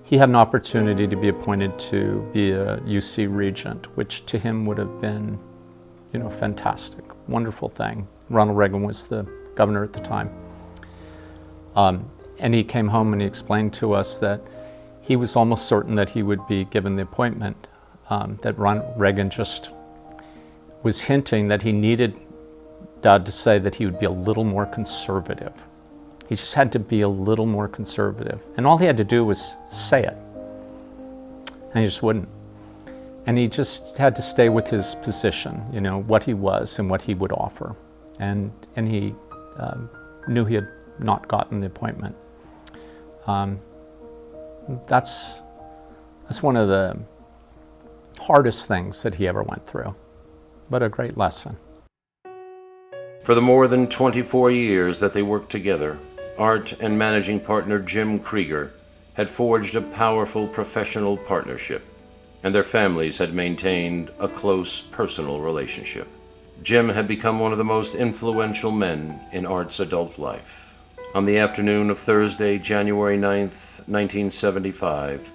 He had an opportunity to be appointed to be a UC Regent, which to him would have been, fantastic, wonderful thing. Ronald Reagan was the governor at the time. And he came home and he explained to us that he was almost certain that he would be given the appointment, that Ronald Reagan just was hinting that he needed Dad to say that he would be a little more conservative. He just had to be a little more conservative. And all he had to do was say it. And he just wouldn't. And he just had to stay with his position, what he was and what he would offer. And he knew he had not gotten the appointment. That's one of the hardest things that he ever went through, but a great lesson. For the more than 24 years that they worked together, Art and managing partner Jim Krieger had forged a powerful professional partnership, and their families had maintained a close personal relationship. Jim had become one of the most influential men in Art's adult life. On the afternoon of Thursday, January 9th, 1975,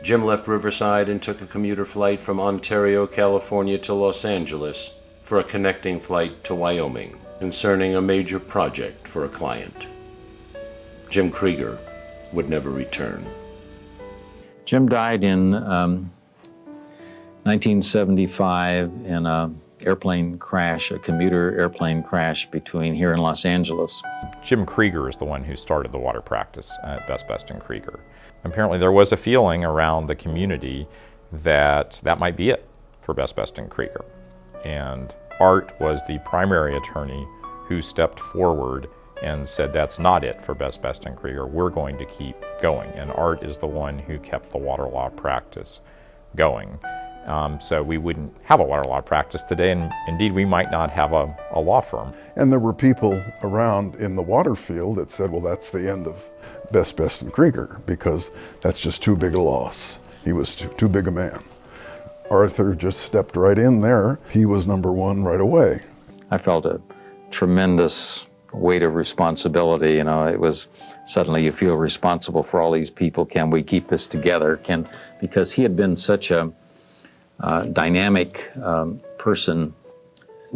Jim left Riverside and took a commuter flight from Ontario, California to Los Angeles for a connecting flight to Wyoming concerning a major project for a client. Jim Krieger would never return. Jim died in 1975, in a airplane crash, a commuter airplane crash between here and Los Angeles. Jim Krieger is the one who started the water practice at Best Best and Krieger. Apparently there was a feeling around the community that that might be it for Best Best and Krieger. And Art was the primary attorney who stepped forward and said, that's not it for Best Best and Krieger, we're going to keep going. And Art is the one who kept the water law practice going. So we wouldn't have a water law practice today, and indeed we might not have a law firm. And there were people around in the water field that said, well, that's the end of Best Best and Krieger, because that's just too big a loss. He was too big a man. Arthur just stepped right in there. He was number one right away. I felt a tremendous weight of responsibility. You know, it was suddenly you feel responsible for all these people. Can we keep this together? Because he had been such a dynamic person.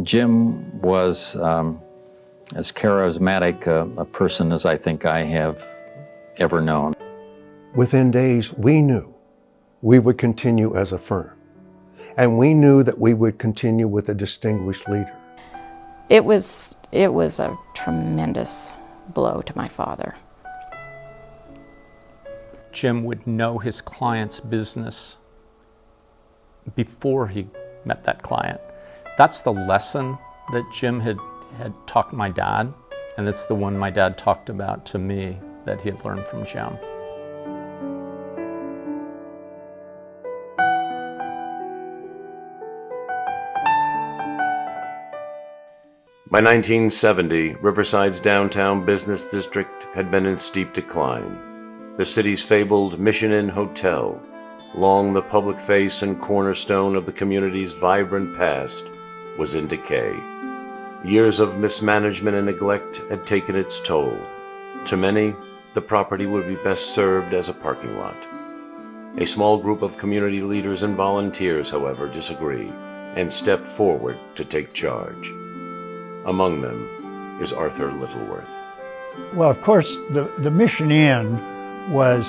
Jim was as charismatic a person as I think I have ever known. Within days, we knew we would continue as a firm. And we knew that we would continue with a distinguished leader. It was a tremendous blow to my father. Jim would know his client's business before he met that client. That's the lesson that Jim had taught my dad, and that's the one my dad talked about to me that he had learned from Jim. By 1970, Riverside's downtown business district had been in steep decline. The city's fabled Mission Inn Hotel, long the public face and cornerstone of the community's vibrant past, was in decay. Years of mismanagement and neglect had taken its toll. To many, the property would be best served as a parking lot. A small group of community leaders and volunteers, however, disagree and step forward to take charge. Among them is Arthur Littleworth. Well, of course, the Mission Inn was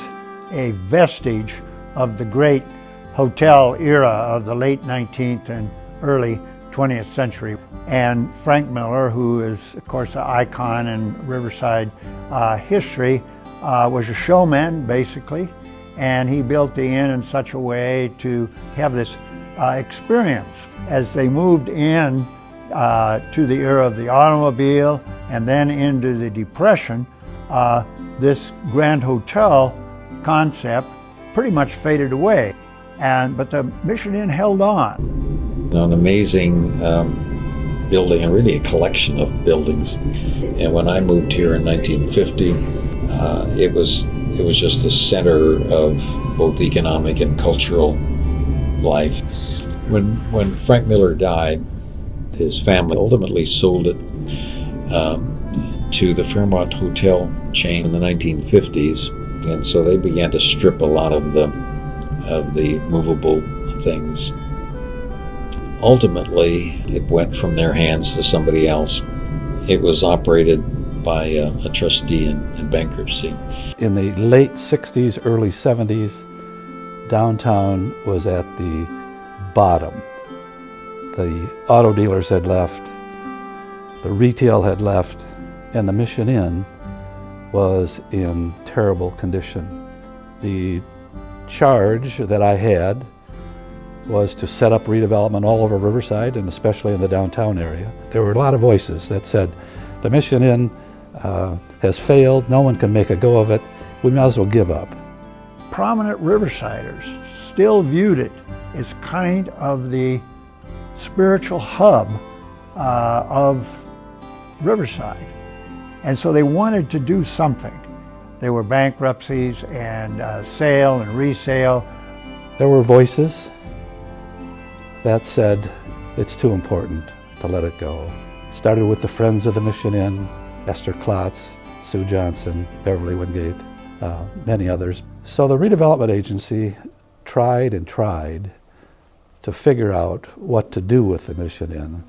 a vestige of the great hotel era of the late 19th and early 20th century. And Frank Miller, who is, of course, an icon in Riverside history, was a showman, basically. And he built the inn in such a way to have this experience. As they moved in to the era of the automobile and then into the Depression, this Grand Hotel concept pretty much faded away. But the Mission Inn held on. An amazing building, and really a collection of buildings. And when I moved here in 1950, it was just the center of both economic and cultural life. When Frank Miller died, his family ultimately sold it to the Fairmont Hotel chain in the 1950s, and so they began to strip a lot of the movable things. Ultimately, it went from their hands to somebody else. It was operated by a trustee in bankruptcy. In the late 60s, early 70s, downtown was at the bottom. The auto dealers had left, the retail had left, and the Mission Inn was in terrible condition. The charge that I had was to set up redevelopment all over Riverside, and especially in the downtown area. There were a lot of voices that said, the Mission Inn has failed, no one can make a go of it, we might as well give up. Prominent Riversiders still viewed it as kind of the spiritual hub of Riverside. And so they wanted to do something. There were bankruptcies and sale and resale. There were voices that said it's too important to let it go. It started with the Friends of the Mission Inn, Esther Klotz, Sue Johnson, Beverly Wingate, many others. So the redevelopment agency tried and tried to figure out what to do with the Mission Inn.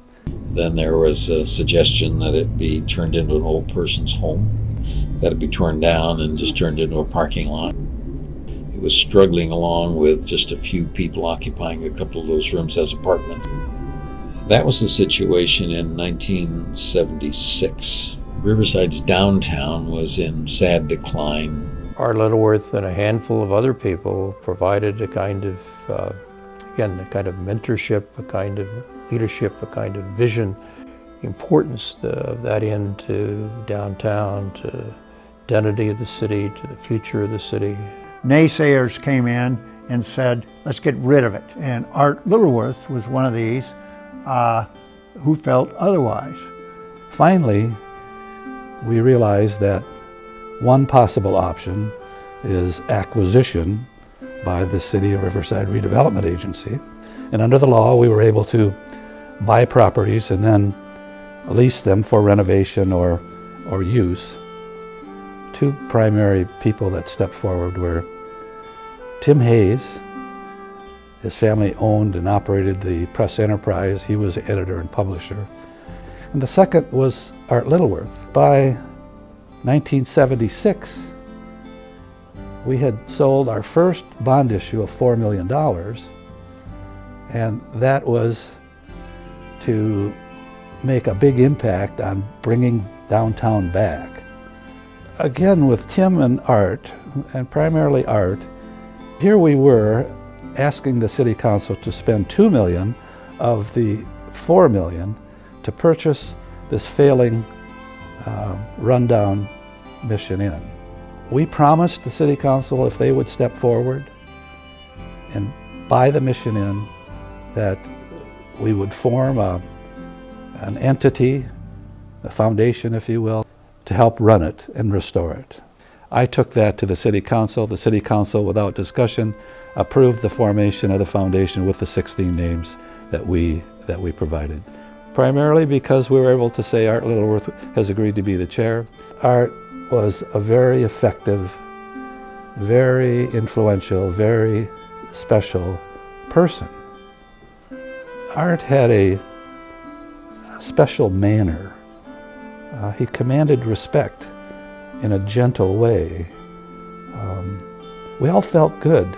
Then there was a suggestion that it be turned into an old person's home, that it be torn down and just turned into a parking lot. It It was struggling along with just a few people occupying a couple of those rooms as apartments. That was the situation in 1976. Riverside's downtown was in sad decline. Art Littleworth and a handful of other people provided a kind of, again, a kind of mentorship, a kind of leadership, a kind of vision, importance of that into downtown, to identity of the city, to the future of the city. Naysayers came in and said, let's get rid of it. And Art Littleworth was one of these who felt otherwise. Finally, we realized that one possible option is acquisition by the City of Riverside Redevelopment Agency. And under the law, we were able to buy properties and then lease them for renovation or use. Two primary people that stepped forward were Tim Hayes. His family owned and operated the Press Enterprise. He was the editor and publisher. And the second was Art Littleworth. By 1976, we had sold our first bond issue of $4 million, and that was to make a big impact on bringing downtown back. Again, with Tim and Art, and primarily Art, here we were asking the City Council to spend $2 million of the $4 million to purchase this failing rundown Mission Inn. We promised the City Council if they would step forward and buy the Mission Inn that we would form an entity, a foundation if you will, to help run it and restore it. I took that to the City Council. The City Council, without discussion, approved the formation of the foundation with the 16 names that we provided. Primarily because we were able to say Art Littleworth has agreed to be the chair. Art was a very effective, very influential, very special person. Art had a special manner. He commanded respect in a gentle way. We all felt good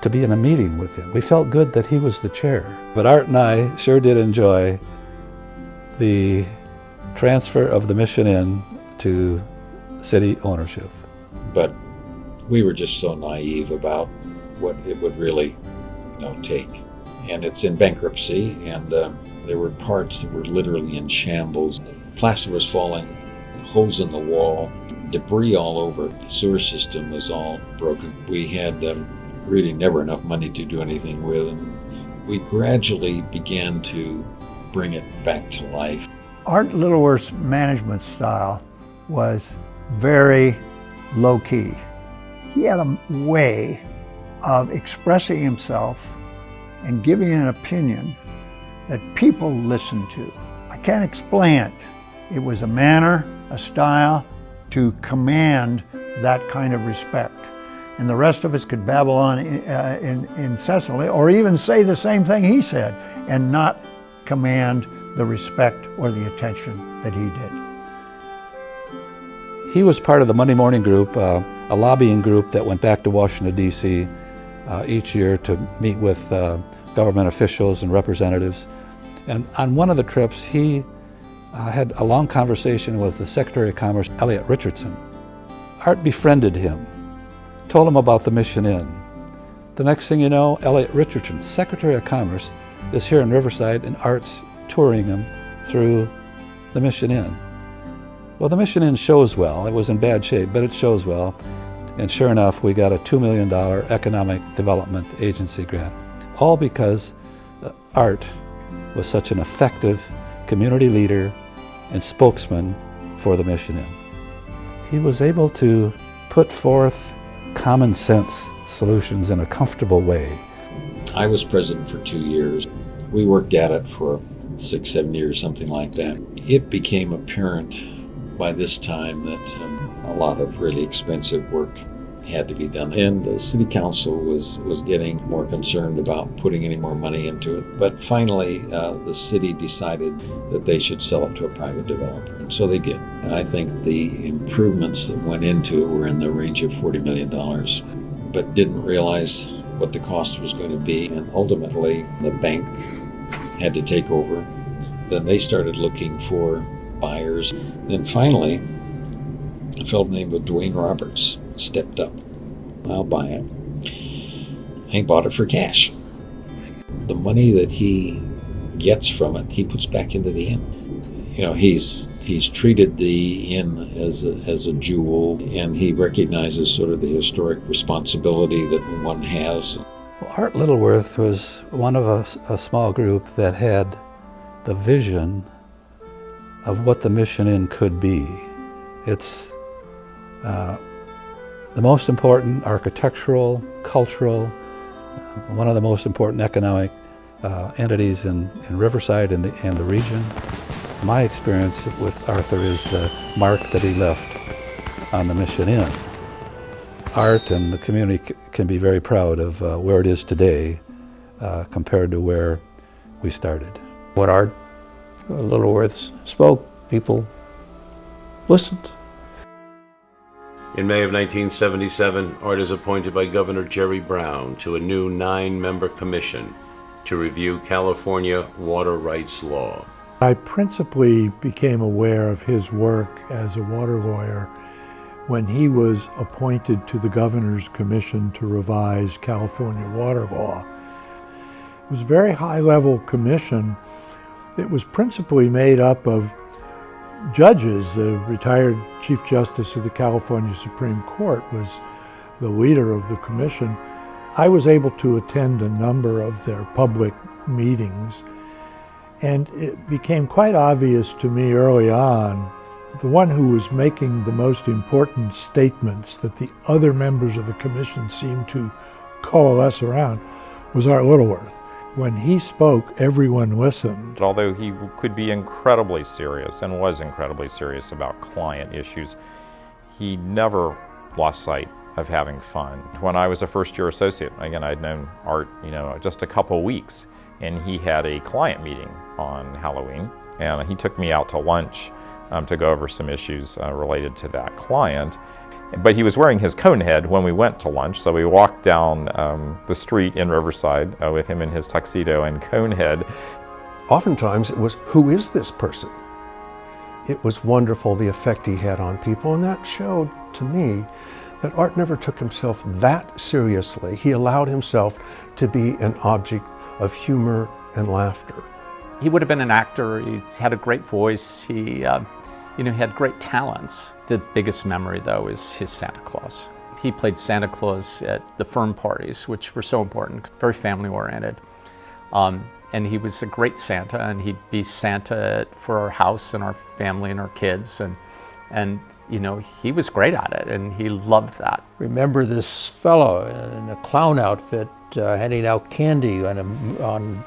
to be in a meeting with him. We felt good that he was the chair. But Art and I sure did enjoy the transfer of the Mission Inn to city ownership. But we were just so naive about what it would really, take. And it's in bankruptcy, and there were parts that were literally in shambles. Plaster was falling, holes in the wall, debris all over. The sewer system was all broken. We had really never enough money to do anything with, and we gradually began to bring it back to life. Art Littleworth's management style was very low-key. He had a way of expressing himself and giving an opinion that people listened to. I can't explain it. It was a manner, a style to command that kind of respect. And the rest of us could babble on incessantly, or even say the same thing he said, and not command the respect or the attention that he did. He was part of the Monday Morning Group, a lobbying group that went back to Washington, D.C. Each year to meet with government officials and representatives. And on one of the trips, he had a long conversation with the Secretary of Commerce, Elliot Richardson. Art befriended him, told him about the Mission Inn. The next thing you know, Elliot Richardson, Secretary of Commerce, is here in Riverside, and Art's touring him through the Mission Inn. Well, the Mission Inn shows well. It was in bad shape, but it shows well. And sure enough, we got a $2 million Economic Development Agency grant, all because Art was such an effective community leader and spokesman for the Mission Inn. He was able to put forth common sense solutions in a comfortable way. I was president for 2 years. We worked at it for 6-7 years, something like that. It became apparent by this time that a lot of really expensive work had to be done. And the city council was getting more concerned about putting any more money into it. But finally, the city decided that they should sell it to a private developer. And so they did. I think the improvements that went into it were in the range of $40 million. but didn't realize what the cost was going to be. And ultimately, the bank had to take over. Then they started looking for buyers. Then finally, a fellow named Dwayne Roberts stepped up. I'll buy it. He bought it for cash. The money that he gets from it, he puts back into the inn. You know, he's treated the inn as a jewel, and he recognizes sort of the historic responsibility that one has. Art Littleworth was one of a small group that had the vision of what the Mission Inn could be. It's the most important architectural, cultural, one of the most important economic entities in Riverside and the region. My experience with Arthur is the mark that he left on the Mission Inn. Art and the community can be very proud of where it is today compared to where we started. When Art Littleworth spoke, people listened. In May of 1977, Art is appointed by Governor Jerry Brown to a new 9-member commission to review California water rights law. I principally became aware of his work as a water lawyer when he was appointed to the Governor's Commission to revise California water law. It was a very high-level commission. It was principally made up of judges. The retired Chief Justice of the California Supreme Court was the leader of the commission. I was able to attend a number of their public meetings, and it became quite obvious to me early on, the one who was making the most important statements that the other members of the commission seemed to coalesce around was Art Littleworth. When he spoke, everyone listened. Although he could be incredibly serious and was incredibly serious about client issues, he never lost sight of having fun. When I was a first-year associate, again, I'd known Art, just a couple weeks, and he had a client meeting on Halloween, and he took me out to lunch to go over some issues related to that client. But he was wearing his cone head when we went to lunch, so we walked down the street in Riverside with him in his tuxedo and cone head. Oftentimes it was, who is this person? It was wonderful the effect he had on people, and that showed to me that Art never took himself that seriously. He allowed himself to be an object of humor and laughter. He would have been an actor. He's had a great voice. He had great talents. The biggest memory, though, is his Santa Claus. He played Santa Claus at the firm parties, which were so important, very family-oriented. And he was a great Santa, and he'd be Santa for our house and our family and our kids. And he was great at it, and he loved that. Remember this fellow in a clown outfit handing out candy on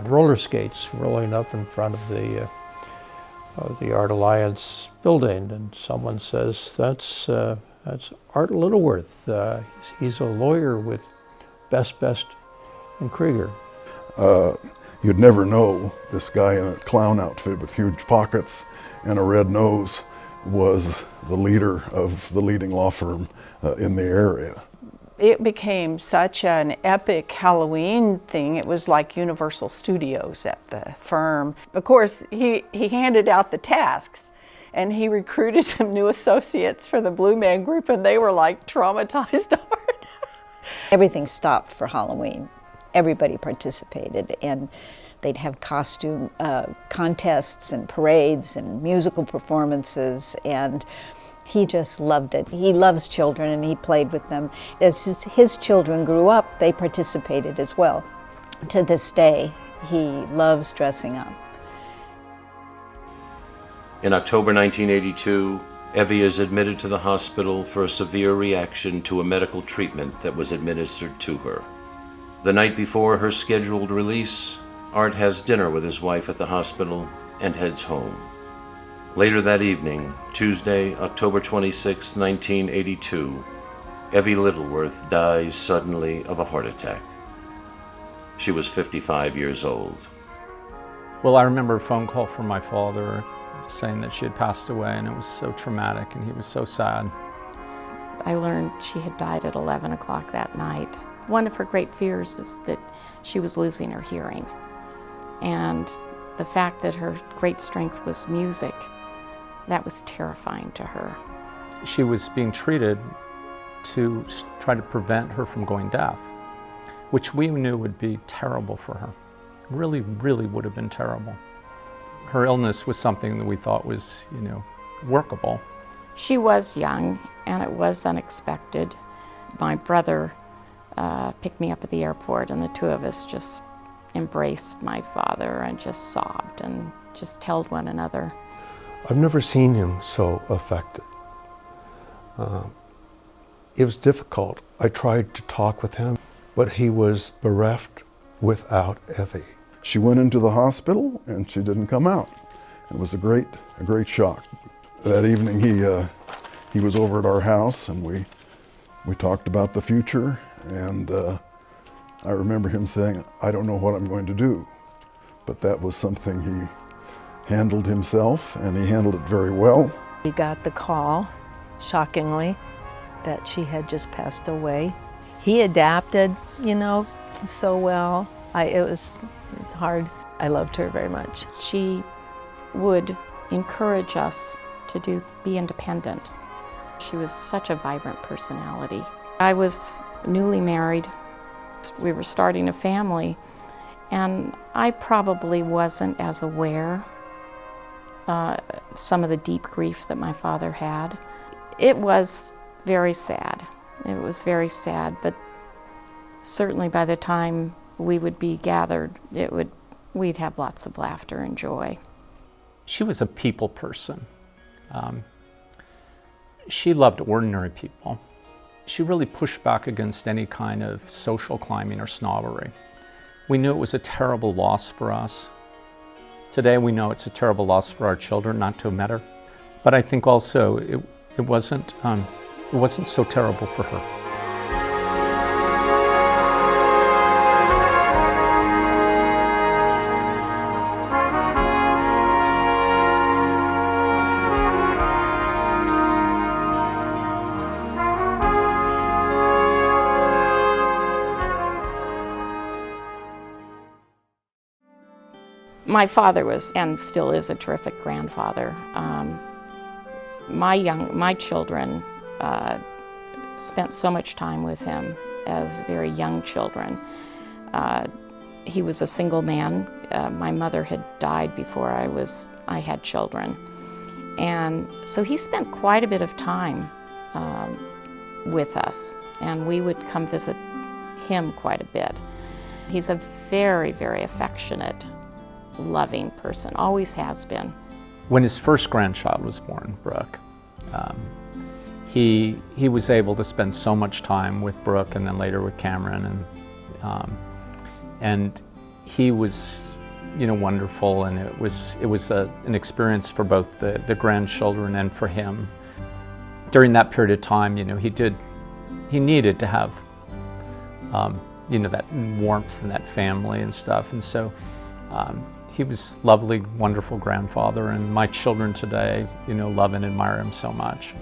roller skates, rolling up in front of the Art Alliance building, and someone says, that's Art Littleworth. He's a lawyer with Best and Krieger. You'd never know this guy in a clown outfit with huge pockets and a red nose was the leader of the leading law firm in the area. It became such an epic Halloween thing. It was like Universal Studios at the firm. Of course, he handed out the tasks, and he recruited some new associates for the Blue Man Group, and they were like traumatized. Everything stopped for Halloween. Everybody participated, and they'd have costume contests and parades and musical performances, and he just loved it. He loves children, and he played with them. As his children grew up, they participated as well. To this day, he loves dressing up. In October 1982, Evie is admitted to the hospital for a severe reaction to a medical treatment that was administered to her. The night before her scheduled release, Art has dinner with his wife at the hospital and heads home. Later that evening, Tuesday, October 26, 1982, Evie Littleworth dies suddenly of a heart attack. She was 55 years old. Well, I remember a phone call from my father saying that she had passed away, and it was so traumatic, and he was so sad. I learned she had died at 11 o'clock that night. One of her great fears is that she was losing her hearing. And the fact that her great strength was music, that was terrifying to her. She was being treated to try to prevent her from going deaf, which we knew would be terrible for her. Really, really would have been terrible. Her illness was something that we thought was, workable. She was young, and it was unexpected. My brother picked me up at the airport, and the two of us just embraced my father and just sobbed and just held one another. I've never seen him so affected. It was difficult. I tried to talk with him, but he was bereft without Evie. She went into the hospital and she didn't come out. It was a great shock. That evening he was over at our house and we talked about the future, and I remember him saying, "I don't know what I'm going to do." But that was something he handled himself, and he handled it very well. We got the call, shockingly, that she had just passed away. He adapted, so well. It was hard. I loved her very much. She would encourage us to be independent. She was such a vibrant personality. I was newly married. We were starting a family, and I probably wasn't as aware some of the deep grief that my father had. It was very sad. It was very sad, but certainly by the time we would be gathered, we'd have lots of laughter and joy. She was a people person. She loved ordinary people. She really pushed back against any kind of social climbing or snobbery. We knew it was a terrible loss for us. Today we know it's a terrible loss for our children not to have met her. But I think also it wasn't so terrible for her. My father was, and still is, a terrific grandfather. My children spent so much time with him as very young children. He was a single man. My mother had died before I had children. And so he spent quite a bit of time with us, and we would come visit him quite a bit. He's a very, very affectionate, loving person, always has been. When his first grandchild was born, Brooke, he was able to spend so much time with Brooke and then later with Cameron, and he was, wonderful, and it was an experience for both the grandchildren and for him. During that period of time, he needed to have, that warmth and that family and stuff, and so he was a lovely, wonderful grandfather, and my children today, love and admire him so much.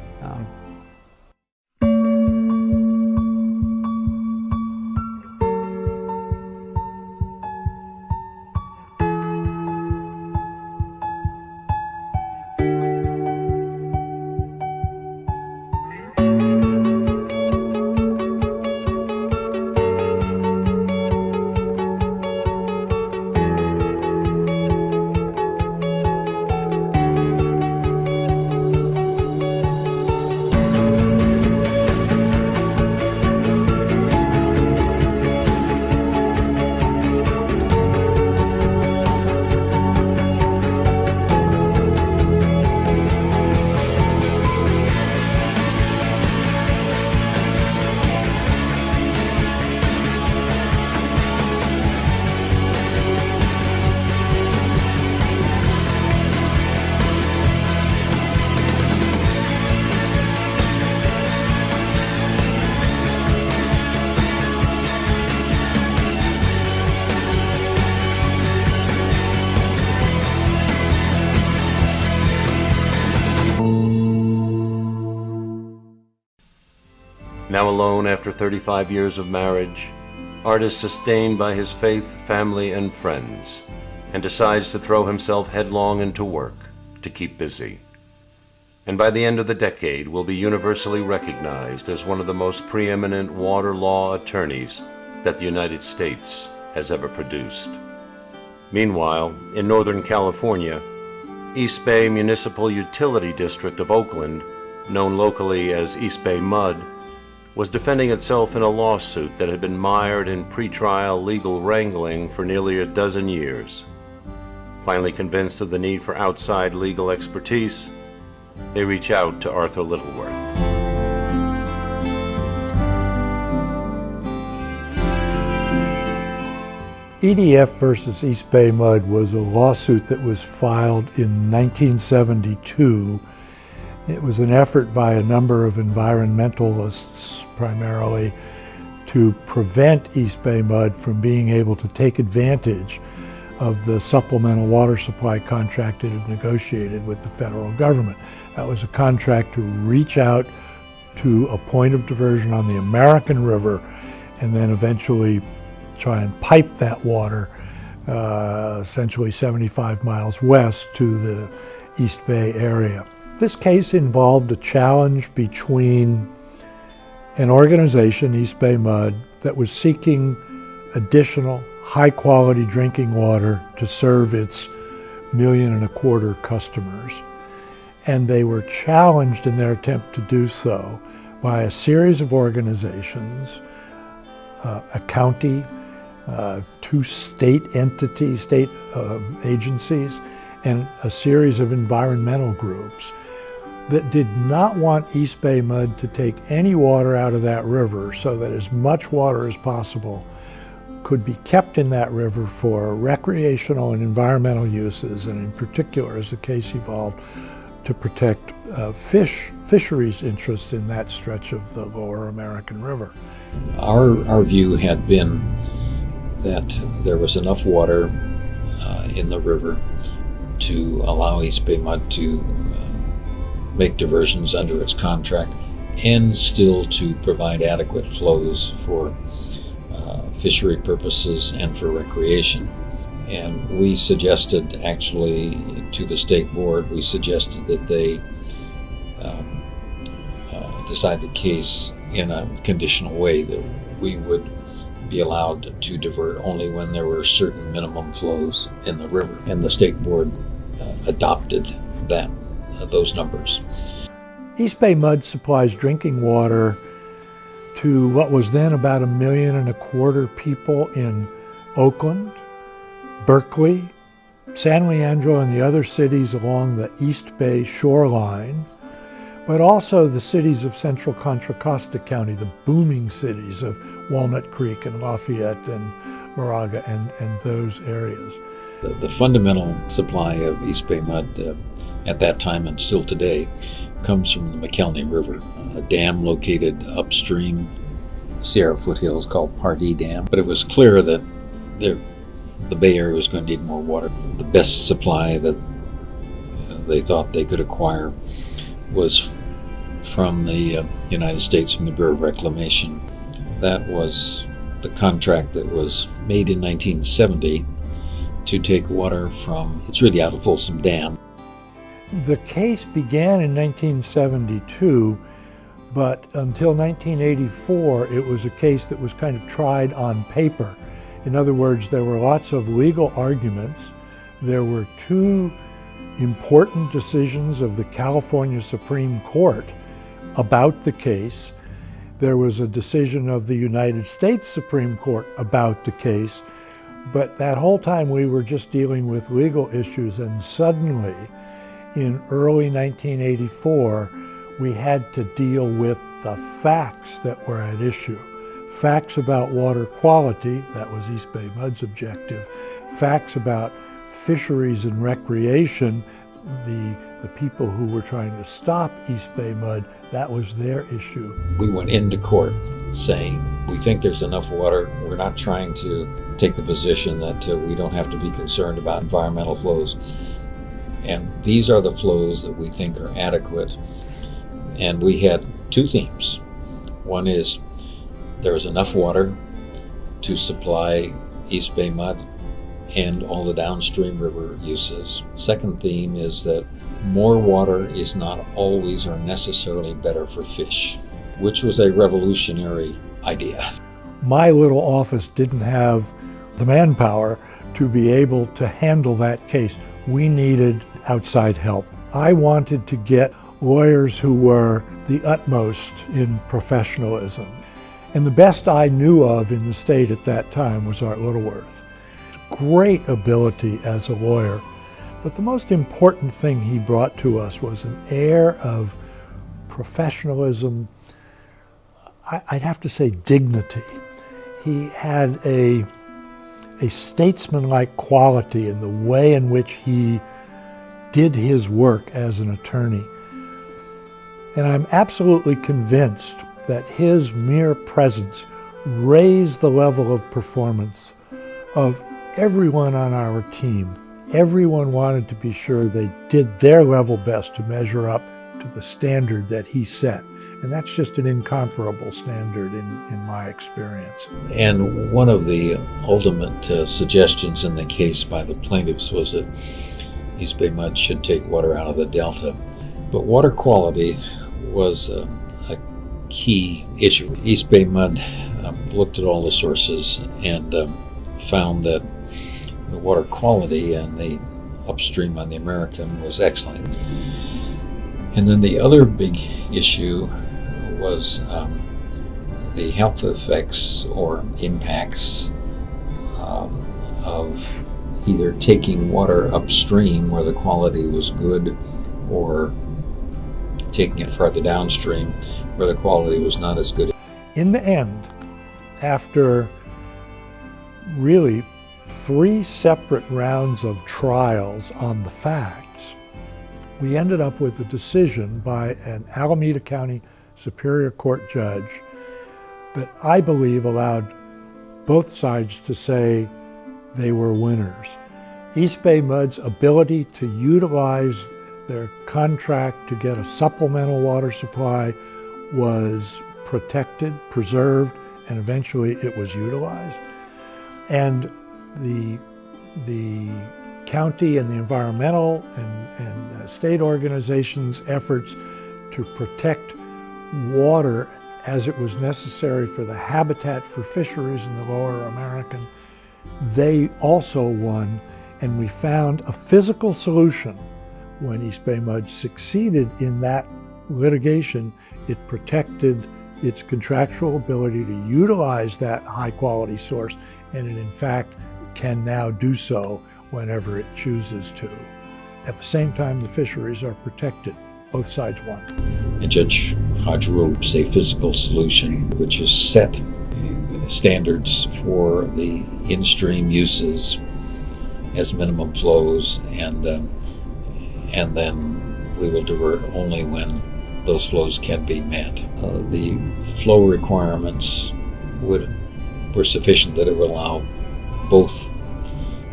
Now alone after 35 years of marriage, Art is sustained by his faith, family, and friends, and decides to throw himself headlong into work to keep busy. And by the end of the decade will be universally recognized as one of the most preeminent water law attorneys that the United States has ever produced. Meanwhile, in Northern California, East Bay Municipal Utility District of Oakland, known locally as East Bay Mud, was defending itself in a lawsuit that had been mired in pretrial legal wrangling for nearly a dozen years. Finally convinced of the need for outside legal expertise, they reach out to Arthur Littleworth. EDF versus East Bay Mud was a lawsuit that was filed in 1972. It was an effort by a number of environmentalists, primarily, to prevent East Bay Mud from being able to take advantage of the supplemental water supply contract it had negotiated with the federal government. That was a contract to reach out to a point of diversion on the American River and then eventually try and pipe that water essentially 75 miles west to the East Bay area. This case involved a challenge between an organization, East Bay Mud, that was seeking additional high-quality drinking water to serve its 1.25 million customers. And they were challenged in their attempt to do so by a series of organizations, a county, 2 state entities, state agencies, and a series of environmental groups that did not want East Bay Mud to take any water out of that river so that as much water as possible could be kept in that river for recreational and environmental uses, and in particular, as the case evolved, to protect fisheries interests in that stretch of the lower American River. Our view had been that there was enough water in the river to allow East Bay Mud to make diversions under its contract and still to provide adequate flows for fishery purposes and for recreation. And we suggested, actually, to the state board, we suggested that they decide the case in a conditional way, that we would be allowed to divert only when there were certain minimum flows in the river. And the state board adopted those numbers. East Bay Mud supplies drinking water to what was then about 1.25 million people in Oakland, Berkeley, San Leandro, and the other cities along the East Bay shoreline, but also the cities of central Contra Costa County, the booming cities of Walnut Creek and Lafayette and Moraga and those areas. The fundamental supply of East Bay Mud at that time and still today comes from the McKelney River, a dam located upstream Sierra foothills called Pardee Dam. But it was clear that the Bay Area was going to need more water. The best supply that they thought they could acquire was from the United States, from the Bureau of Reclamation. That was the contract that was made in 1970 to take water from, it's really out of Folsom Dam. The case began in 1972, but until 1984, it was a case that was kind of tried on paper. In other words, there were lots of legal arguments. There were 2 important decisions of the California Supreme Court about the case. There was a decision of the United States Supreme Court about the case, but that whole time we were just dealing with legal issues, and suddenly, in early 1984, we had to deal with the facts that were at issue. Facts about water quality, that was East Bay Mud's objective. Facts about fisheries and recreation, the people who were trying to stop East Bay Mud, that was their issue. We went into court saying, we think there's enough water. We're not trying to take the position that we don't have to be concerned about environmental flows. And these are the flows that we think are adequate. And we had 2 themes. One is there is enough water to supply East Bay mud and all the downstream river uses. Second theme is that more water is not always or necessarily better for fish, which was a revolutionary idea. My little office didn't have the manpower to be able to handle that case. We needed outside help. I wanted to get lawyers who were the utmost in professionalism. And the best I knew of in the state at that time was Art Littleworth. Great ability as a lawyer, but the most important thing he brought to us was an air of professionalism, I'd have to say dignity. He had a statesman-like quality in the way in which he did his work as an attorney. And I'm absolutely convinced that his mere presence raised the level of performance of everyone on our team. Everyone wanted to be sure they did their level best to measure up to the standard that he set. And that's just an incomparable standard in my experience. And one of the ultimate suggestions in the case by the plaintiffs was that East Bay Mud should take water out of the Delta. But water quality was a key issue. East Bay Mud looked at all the sources and found that the water quality and the upstream on the American was excellent. And then the other big issue was the health effects or impacts of either taking water upstream where the quality was good or taking it farther downstream where the quality was not as good. In the end, after really 3 separate rounds of trials on the facts, we ended up with a decision by an Alameda County Superior Court judge that I believe allowed both sides to say they were winners. East Bay Mud's ability to utilize their contract to get a supplemental water supply was protected, preserved, and eventually it was utilized. And the county and the environmental and state organizations' efforts to protect water as it was necessary for the habitat for fisheries in the Lower American, they also won, and we found a physical solution. When East Bay Mud succeeded in that litigation, it protected its contractual ability to utilize that high-quality source, and it in fact can now do so whenever it chooses to. At the same time, the fisheries are protected. Both sides won. And Judge Hodge ruled a physical solution which is set standards for the in-stream uses as minimum flows, and then we will divert only when those flows can be met. The flow requirements were sufficient that it would allow both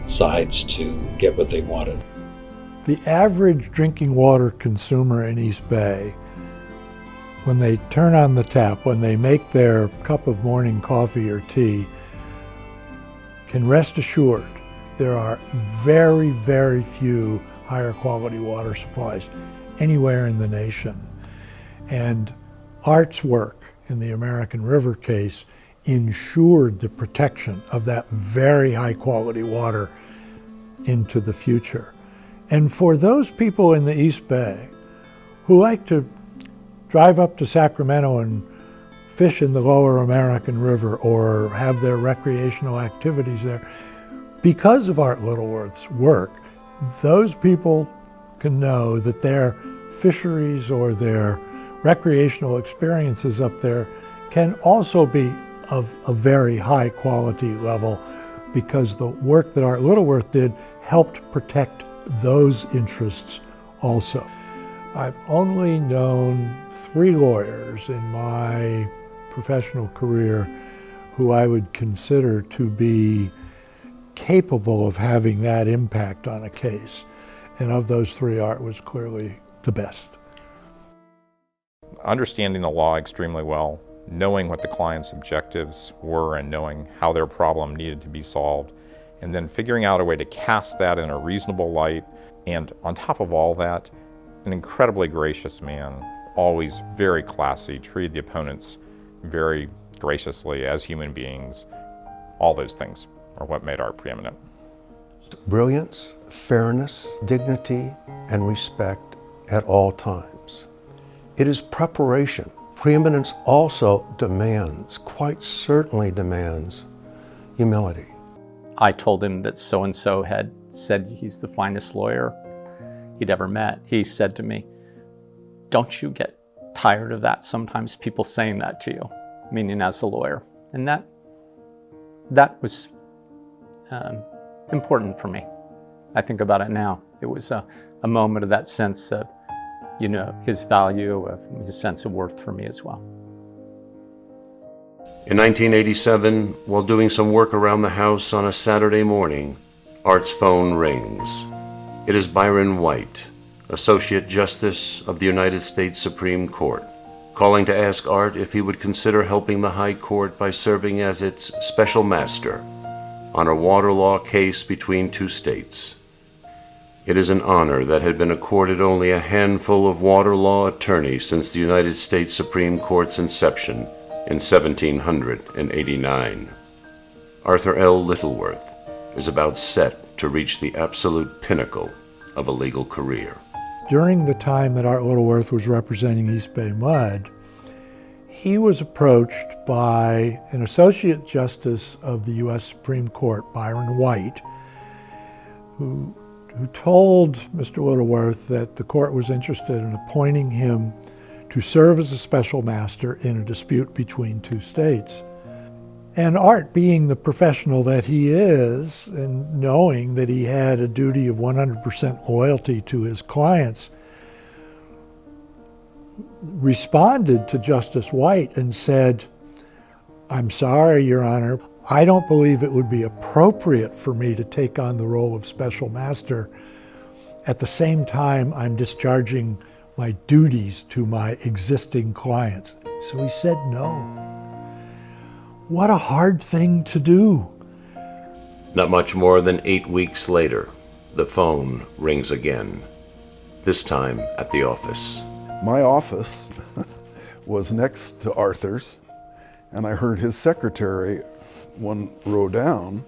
sides to get what they wanted. The average drinking water consumer in East Bay, when they turn on the tap, when they make their cup of morning coffee or tea, can rest assured there are very, very few higher quality water supplies anywhere in the nation. And Art's work in the American River case ensured the protection of that very high quality water into the future. And for those people in the East Bay who like to drive up to Sacramento and fish in the Lower American River or have their recreational activities there, because of Art Littleworth's work, those people can know that their fisheries or their recreational experiences up there can also be of a very high quality level, because the work that Art Littleworth did helped protect those interests also. I've only known 3 lawyers in my professional career who I would consider to be capable of having that impact on a case. And of those 3, Art was clearly the best. Understanding the law extremely well knowing what the client's objectives were and knowing how their problem needed to be solved, and then figuring out a way to cast that in a reasonable light. And on top of all that, an incredibly gracious man, always very classy, treated the opponents very graciously as human beings. All those things are what made Art preeminent. Brilliance, fairness, dignity, and respect at all times. It is preparation. Preeminence also demands, quite certainly demands, humility. I told him that so-and-so had said he's the finest lawyer he'd ever met. He said to me, "Don't you get tired of that? Sometimes people saying that to you," meaning as a lawyer. And that was important for me. I think about it now. It was a moment of that sense of, his value, of his sense of worth for me as well. In 1987, while doing some work around the house on a Saturday morning, Art's phone rings. It is Byron White, Associate Justice of the United States Supreme Court, calling to ask Art if he would consider helping the High Court by serving as its special master on a water law case between two states. It is an honor that had been accorded only a handful of water law attorneys since the United States Supreme Court's inception in 1789. Arthur L. Littleworth is about set to reach the absolute pinnacle of a legal career. During the time that Art Littleworth was representing East Bay Mud, he was approached by an Associate Justice of the U.S. Supreme Court, Byron White, who told Mr. Littleworth that the court was interested in appointing him to serve as a special master in a dispute between two states. And Art, being the professional that he is, and knowing that he had a duty of 100% loyalty to his clients, responded to Justice White and said, "I'm sorry, Your Honor, I don't believe it would be appropriate for me to take on the role of special master. At the same time, I'm discharging my duties to my existing clients." So he said no. What a hard thing to do. Not much more than 8 weeks later, the phone rings again, this time at the office. My office was next to Arthur's, and I heard his secretary one row down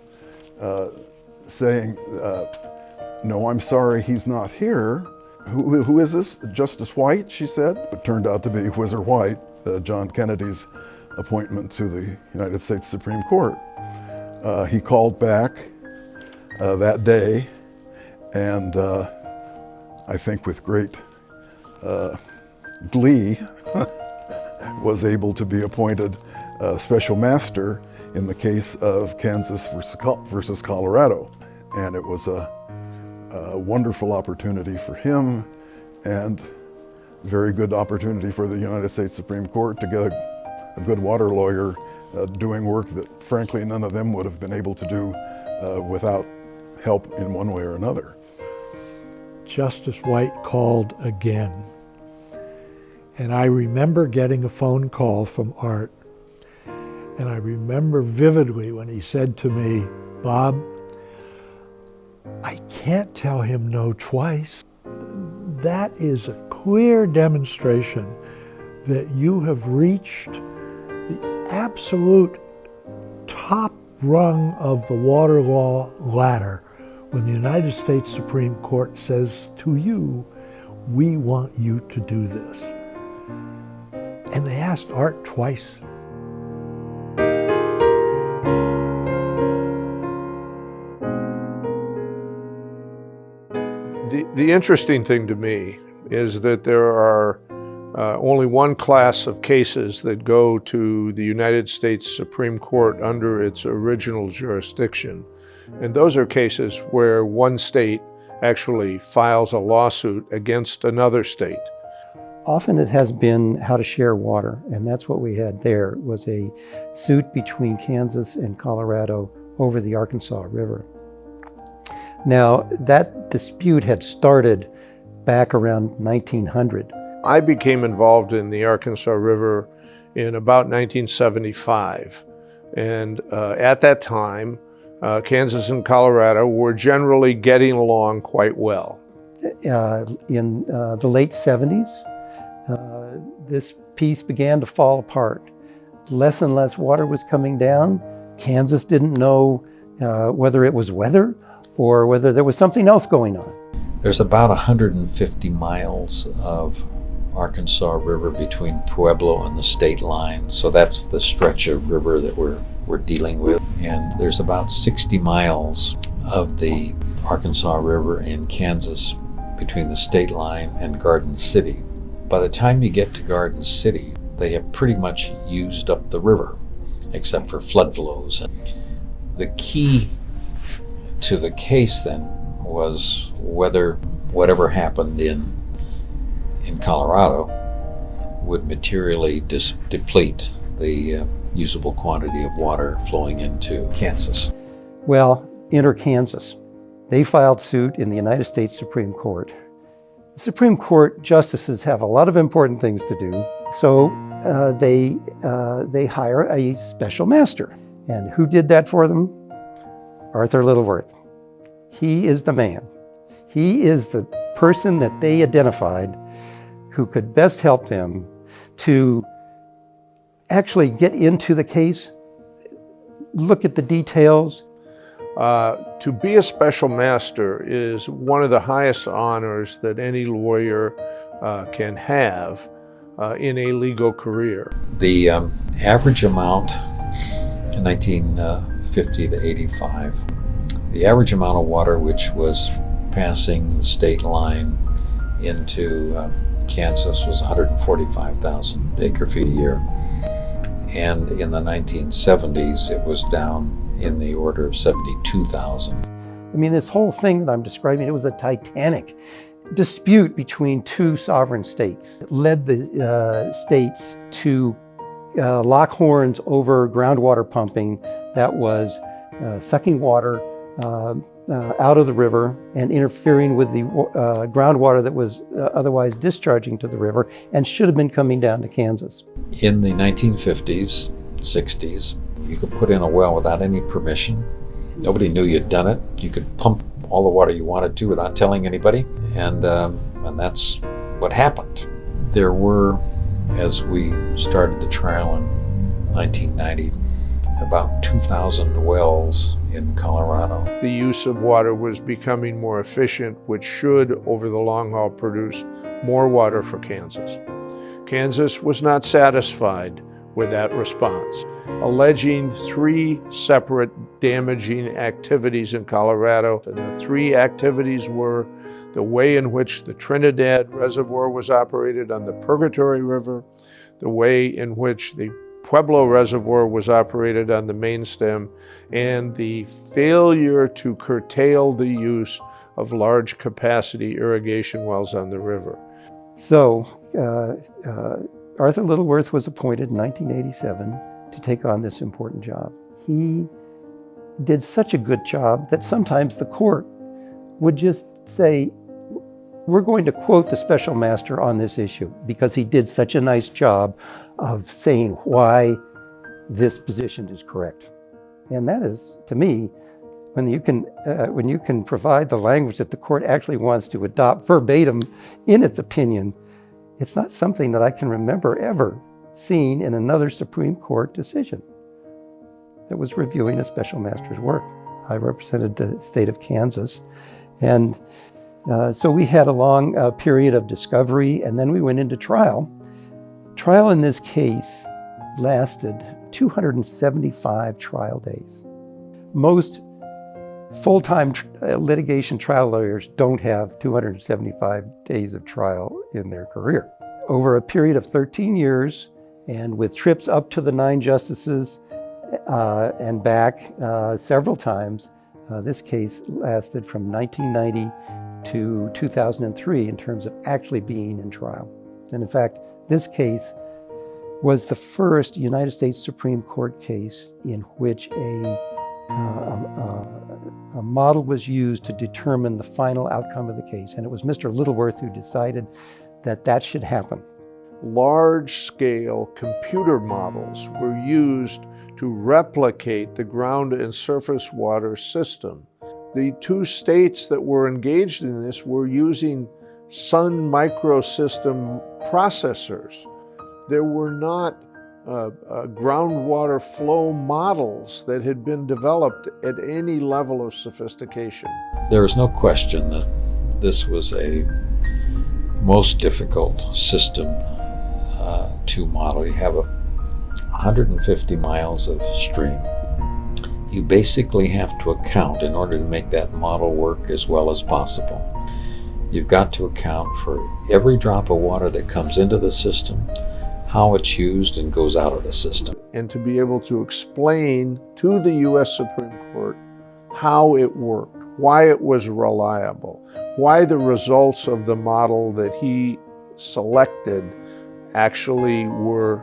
saying, "No, I'm sorry, he's not here." Who is this? Justice White, she said. It turned out to be Whizzer White, John Kennedy's appointment to the United States Supreme Court. He called back that day, and I think with great glee, was able to be appointed special master in the case of Kansas versus Colorado. And it was a wonderful opportunity for him, and very good opportunity for the United States Supreme Court to get a good water lawyer doing work that frankly none of them would have been able to do without help in one way or another. Justice White called again, and I remember getting a phone call from Art, and I remember vividly when he said to me, "Bob, I can't tell him no twice." That is a clear demonstration that you have reached the absolute top rung of the water law ladder when the United States Supreme Court says to you, "We want you to do this." And they asked Art twice. The interesting thing to me is that there are only one class of cases that go to the United States Supreme Court under its original jurisdiction. And those are cases where one state actually files a lawsuit against another state. Often it has been how to share water, and that's what we had there. It was a suit between Kansas and Colorado over the Arkansas River. Now, that dispute had started back around 1900. I became involved in the Arkansas River in about 1975. And at that time, Kansas and Colorado were generally getting along quite well. In the late 70s, this piece began to fall apart. Less and less water was coming down. Kansas didn't know whether it was weather or whether there was something else going on. There's about 150 miles of Arkansas River between Pueblo and the state line, so that's the stretch of river that we're dealing with. And there's about 60 miles of the Arkansas River in Kansas between the state line and Garden City. By the time you get to Garden City, they have pretty much used up the river, except for flood flows. And the key to the case then was whether whatever happened in Colorado would materially deplete the usable quantity of water flowing into Kansas. Well, enter Kansas. They filed suit in the United States Supreme Court. The Supreme Court justices have a lot of important things to do, so they hire a special master. And who did that for them? Arthur Littleworth. He is the man. He is the person that they identified who could best help them to actually get into the case, look at the details. To be a special master is one of the highest honors that any lawyer can have in a legal career. The average amount in 1950 to 85, the average amount of water which was passing the state line into Kansas was 145,000 acre-feet a year. And in the 1970s, it was down in the order of 72,000. I mean, this whole thing that I'm describing, it was a titanic dispute between two sovereign states. It led the states to lock horns over groundwater pumping that was sucking water out of the river and interfering with the groundwater that was otherwise discharging to the river and should have been coming down to Kansas. In the 1950s, 60s, you could put in a well without any permission. Nobody knew you'd done it. You could pump all the water you wanted to without telling anybody, and that's what happened. There were, as we started the trial in 1990, about 2,000 wells in Colorado. The use of water was becoming more efficient, which should, over the long haul, produce more water for Kansas. Kansas was not satisfied with that response, alleging 3 separate damaging activities in Colorado. And the 3 activities were the way in which the Trinidad Reservoir was operated on the Purgatory River, the way in which the Pueblo Reservoir was operated on the main stem, and the failure to curtail the use of large capacity irrigation wells on the river. So Arthur Littleworth was appointed in 1987 to take on this important job. He did such a good job that sometimes the court would just say, we're going to quote the special master on this issue because he did such a nice job of saying why this position is correct. And that is, to me, when you can provide the language that the court actually wants to adopt verbatim in its opinion, it's not something that I can remember ever seeing in another Supreme Court decision that was reviewing a special master's work. I represented the state of Kansas, and so we had a long period of discovery, and then we went into trial. Trial in this case lasted 275 trial days. Most full-time litigation trial lawyers don't have 275 days of trial in their career. Over a period of 13 years, and with trips up to the 9 justices and back several times, this case lasted from 1990 to 2003 in terms of actually being in trial. And in fact, this case was the first United States Supreme Court case in which a model was used to determine the final outcome of the case. And it was Mr. Littleworth who decided that that should happen. large-scale computer models were used to replicate the ground and surface water system. The two states that were engaged in this were using Sun Microsystem processors. There were not groundwater flow models that had been developed at any level of sophistication. There is no question that this was a most difficult system to model. You have 150 miles of stream. You basically have to account, in order to make that model work as well as possible, you've got to account for every drop of water that comes into the system, how it's used and goes out of the system. And to be able to explain to the U.S. Supreme Court how it worked, why it was reliable, why the results of the model that he selected actually were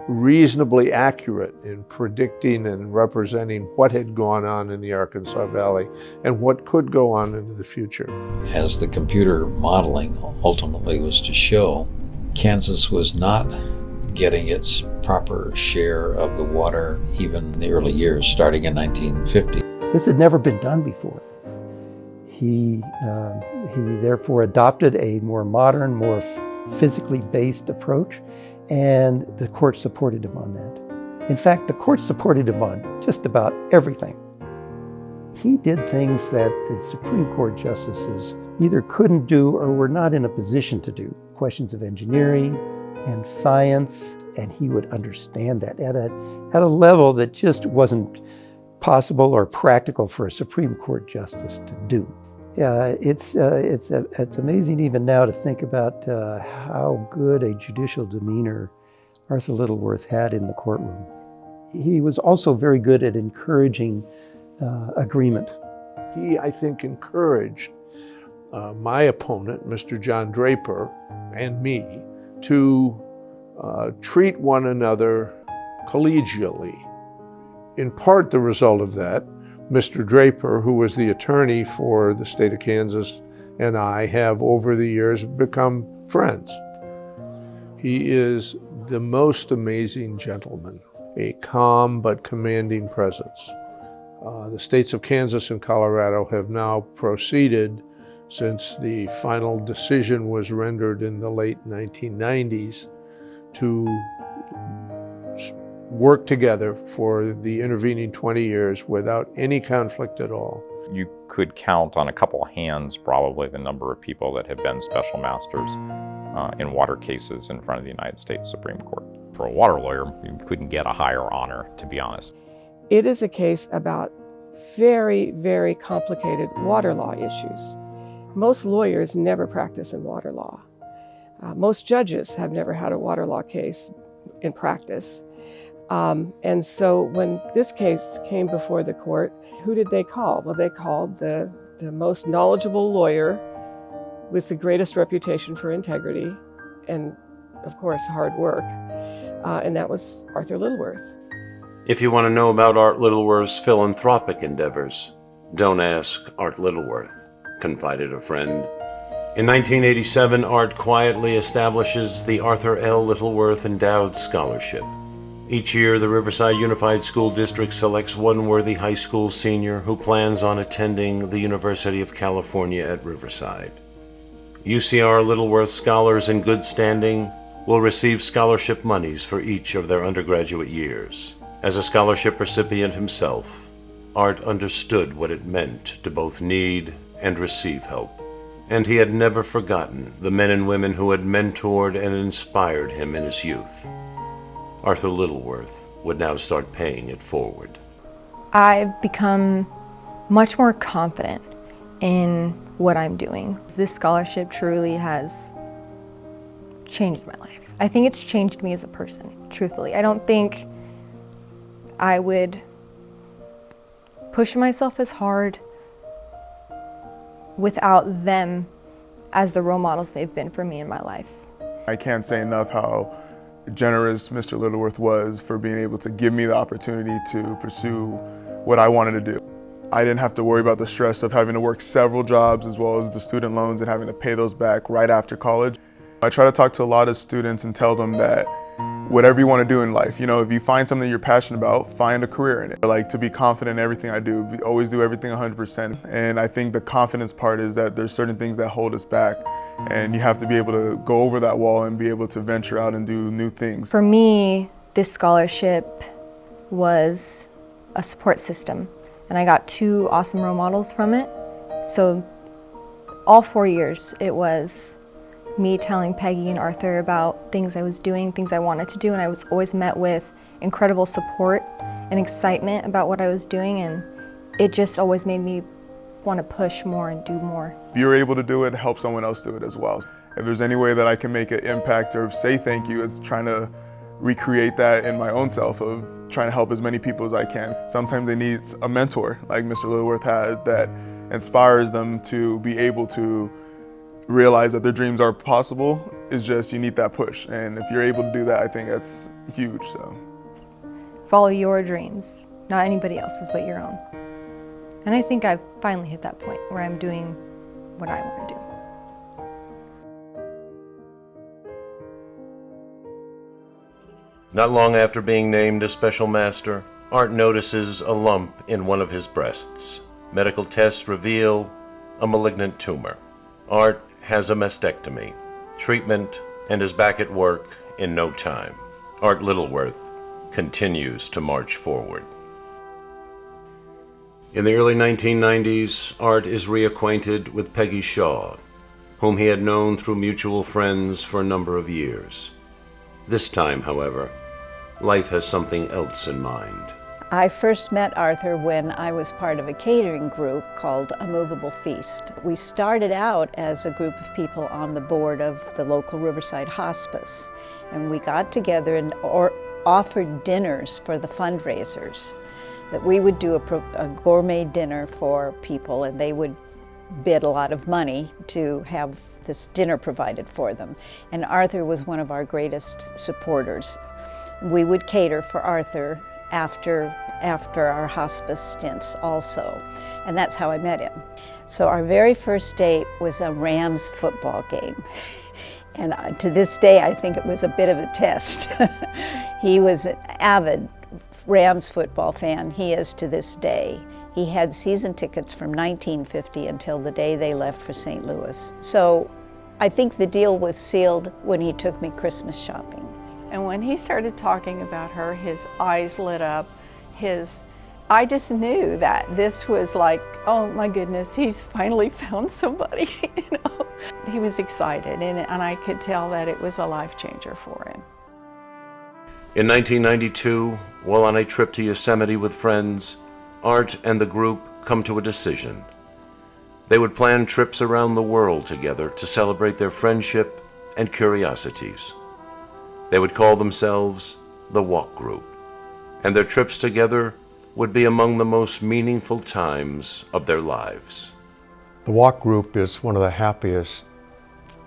reasonably accurate in predicting and representing what had gone on in the Arkansas Valley and what could go on into the future. As the computer modeling ultimately was to show, Kansas was not getting its proper share of the water even in the early years, starting in 1950. This had never been done before. He therefore adopted a more modern, more physically based approach, and the court supported him on that. In fact, the court supported him on just about everything. He did things that the Supreme Court justices either couldn't do or were not in a position to do. Questions of engineering and science, and he would understand that at a level that just wasn't possible or practical for a Supreme Court justice to do. It's amazing even now to think about how good a judicial demeanor Arthur Littleworth had in the courtroom. He was also very good at encouraging agreement. He, I think, encouraged my opponent, Mr. John Draper, and me to treat one another collegially. In part, the result of that, Mr. Draper, who was the attorney for the state of Kansas, and I have over the years become friends. He is the most amazing gentleman, a calm but commanding presence. The states of Kansas and Colorado have now proceeded, since the final decision was rendered in the late 1990s, to work together for the intervening 20 years without any conflict at all. You could count on a couple of hands probably the number of people that have been special masters in water cases in front of the United States Supreme Court. For a water lawyer, you couldn't get a higher honor, to be honest. It is a case about very, very complicated water law issues. Most lawyers never practice in water law. Most judges have never had a water law case in practice. And so when this case came before the court, who did they call? Well, they called the most knowledgeable lawyer with the greatest reputation for integrity and, of course, hard work. And that was Arthur Littleworth. If you want to know about Art Littleworth's philanthropic endeavors, don't ask Art Littleworth, confided a friend. In 1987, Art quietly establishes the Arthur L. Littleworth Endowed Scholarship. Each year, the Riverside Unified School District selects one worthy high school senior who plans on attending the University of California at Riverside. UCR Littleworth scholars in good standing will receive scholarship monies for each of their undergraduate years. As a scholarship recipient himself, Art understood what it meant to both need and receive help. And he had never forgotten the men and women who had mentored and inspired him in his youth. Arthur Littleworth would now start paying it forward. I've become much more confident in what I'm doing. This scholarship truly has changed my life. I think it's changed me as a person, truthfully. I don't think I would push myself as hard without them as the role models they've been for me in my life. I can't say enough how generous Mr. Littleworth was for being able to give me the opportunity to pursue what I wanted to do. I didn't have to worry about the stress of having to work several jobs as well as the student loans and having to pay those back right after college. I try to talk to a lot of students and tell them that whatever you want to do in life, if you find something you're passionate about, find a career in it. I like to be confident in everything I do, always do everything 100%. And I think the confidence part is that there's certain things that hold us back, and you have to be able to go over that wall and be able to venture out and do new things. For me, this scholarship was a support system, and I got 2 awesome role models from it. So all 4 years, it was me telling Peggy and Arthur about things I was doing, things I wanted to do, and I was always met with incredible support and excitement about what I was doing, and it just always made me want to push more and do more. If you're able to do it, help someone else do it as well. If there's any way that I can make an impact or say thank you, it's trying to recreate that in my own self of trying to help as many people as I can. Sometimes they need a mentor like Mr. Littleworth had that inspires them to be able to realize that their dreams are possible. It's just you need that push, and if you're able to do that, I think that's huge. So follow your dreams, not anybody else's but your own. And I think I've finally hit that point where I'm doing what I want to do. Not long after being named a special master, Art notices a lump in one of his breasts. Medical tests reveal a malignant tumor. Art has a mastectomy, treatment, and is back at work in no time. Art Littleworth continues to march forward. In the early 1990s, Art is reacquainted with Peggy Shaw, whom he had known through mutual friends for a number of years. This time, however, life has something else in mind. I first met Arthur when I was part of a catering group called A Movable Feast. We started out as a group of people on the board of the local Riverside Hospice, and we got together and offered dinners for the fundraisers. That we would do a gourmet dinner for people, and they would bid a lot of money to have this dinner provided for them. And Arthur was one of our greatest supporters. We would cater for Arthur after our hospice stints also, and that's how I met him. So our very first date was a Rams football game, and to this day I think it was a bit of a test. He was an avid Rams football fan. He is to this day. He had season tickets from 1950 until the day they left for St. Louis. So I think the deal was sealed when he took me Christmas shopping. And when he started talking about her, his eyes lit up. I just knew that this was like, oh my goodness, he's finally found somebody, He was excited, and I could tell that it was a life changer for him. In 1992, while on a trip to Yosemite with friends, Art and the group come to a decision. They would plan trips around the world together to celebrate their friendship and curiosities. They would call themselves the Walk Group, and their trips together would be among the most meaningful times of their lives. The Walk Group is one of the happiest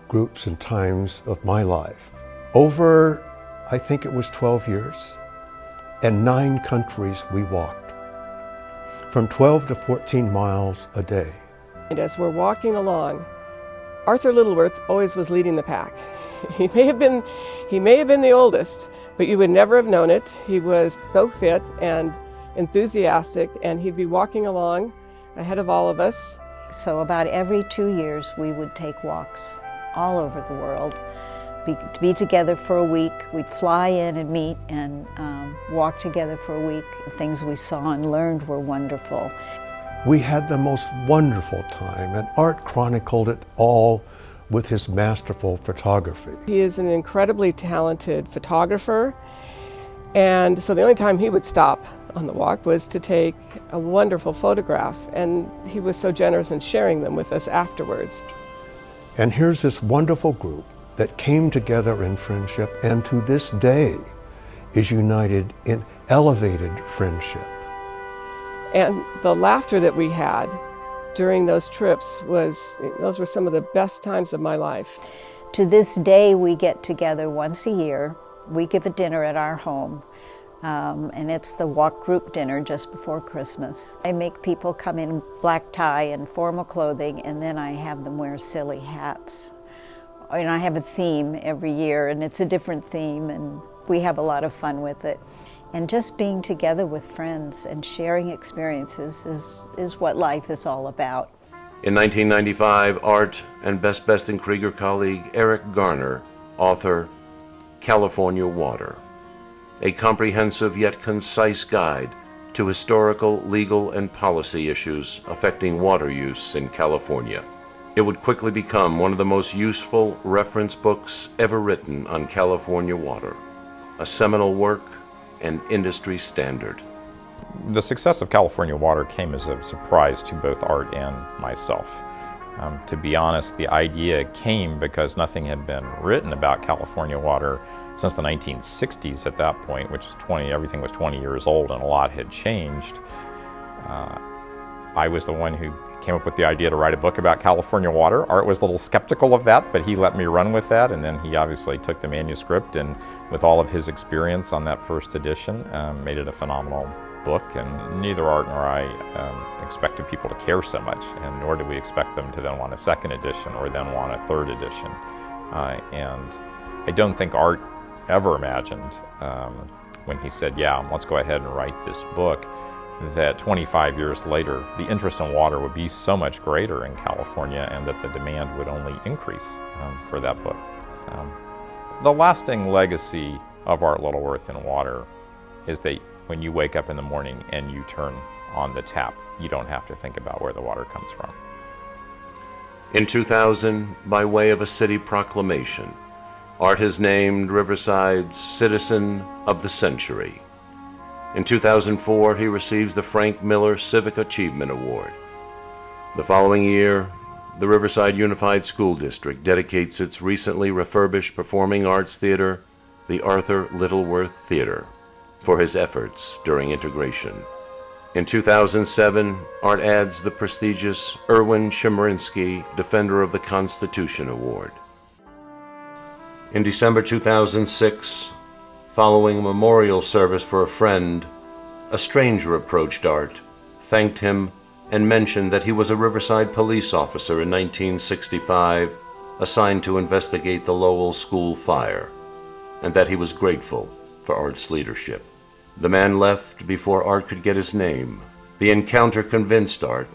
groups and times of my life. Over, I think it was 12 years, and 9 countries we walked, from 12 to 14 miles a day. And as we're walking along, Arthur Littleworth always was leading the pack. He may have been the oldest, but you would never have known it. He was so fit and enthusiastic, and he'd be walking along ahead of all of us. So about every 2 years, we would take walks all over the world, be together for a week. We'd fly in and meet and walk together for a week. The things we saw and learned were wonderful. We had the most wonderful time, and Art chronicled it all with his masterful photography. He is an incredibly talented photographer, and so the only time he would stop on the walk was to take a wonderful photograph, and he was so generous in sharing them with us afterwards. And here's this wonderful group that came together in friendship, and to this day is united in elevated friendship. And the laughter that we had during those trips those were some of the best times of my life. To this day, we get together once a year. We give a dinner at our home, and it's the Walk Group dinner just before Christmas. I make people come in black tie and formal clothing, and then I have them wear silly hats. And I have a theme every year, and it's a different theme, and we have a lot of fun with it. And just being together with friends and sharing experiences is what life is all about. In 1995, Art and Best Best & Krieger colleague Eric Garner, author, California Water, a comprehensive yet concise guide to historical, legal, and policy issues affecting water use in California. It would quickly become one of the most useful reference books ever written on California water, a seminal work and industry standard. The success of California Water came as a surprise to both Art and myself. To be honest, the idea came because nothing had been written about California water since the 1960s at that point, which is everything was 20 years old and a lot had changed. I was the one who came up with the idea to write a book about California water. Art was a little skeptical of that, but he let me run with that, and then he obviously took the manuscript and with all of his experience on that first edition, made it a phenomenal book, and neither Art nor I expected people to care so much, and nor did we expect them to then want a second edition or then want a third edition. And I don't think Art ever imagined when he said, yeah, let's go ahead and write this book, that 25 years later, the interest in water would be so much greater in California and that the demand would only increase for that book. So, the lasting legacy of Art Littleworth in water is that when you wake up in the morning and you turn on the tap, you don't have to think about where the water comes from. In 2000, by way of a city proclamation, Art has named Riverside's Citizen of the Century. In 2004, he receives the Frank Miller Civic Achievement Award. The following year, the Riverside Unified School District dedicates its recently refurbished performing arts theater, the Arthur Littleworth Theater, for his efforts during integration. In 2007, Art adds the prestigious Erwin Chemerinsky Defender of the Constitution Award. In December 2006, following a memorial service for a friend, a stranger approached Art, thanked him, and mentioned that he was a Riverside police officer in 1965, assigned to investigate the Lowell School fire, and that he was grateful for Art's leadership. The man left before Art could get his name. The encounter convinced Art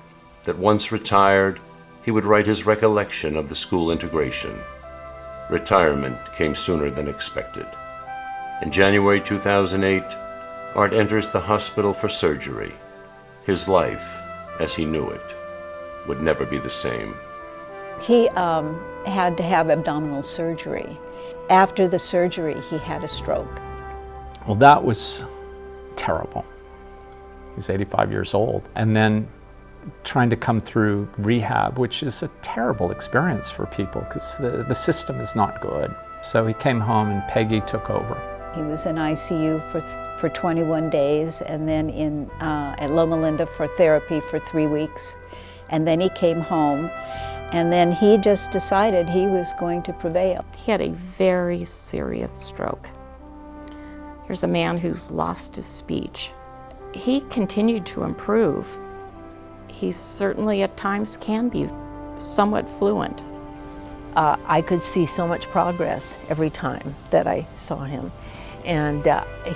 that once retired, he would write his recollection of the school integration. Retirement came sooner than expected. In January 2008, Art enters the hospital for surgery. His life, as he knew it, would never be the same. He had to have abdominal surgery. After the surgery, he had a stroke. Well, that was terrible. He's 85 years old. And then trying to come through rehab, which is a terrible experience for people because the system is not good. So he came home and Peggy took over. He was in ICU for 21 days and then at Loma Linda for therapy for 3 weeks. And then he came home and then he just decided he was going to prevail. He had a very serious stroke. Here's a man who's lost his speech. He continued to improve. He certainly at times can be somewhat fluent. I could see so much progress every time that I saw him. And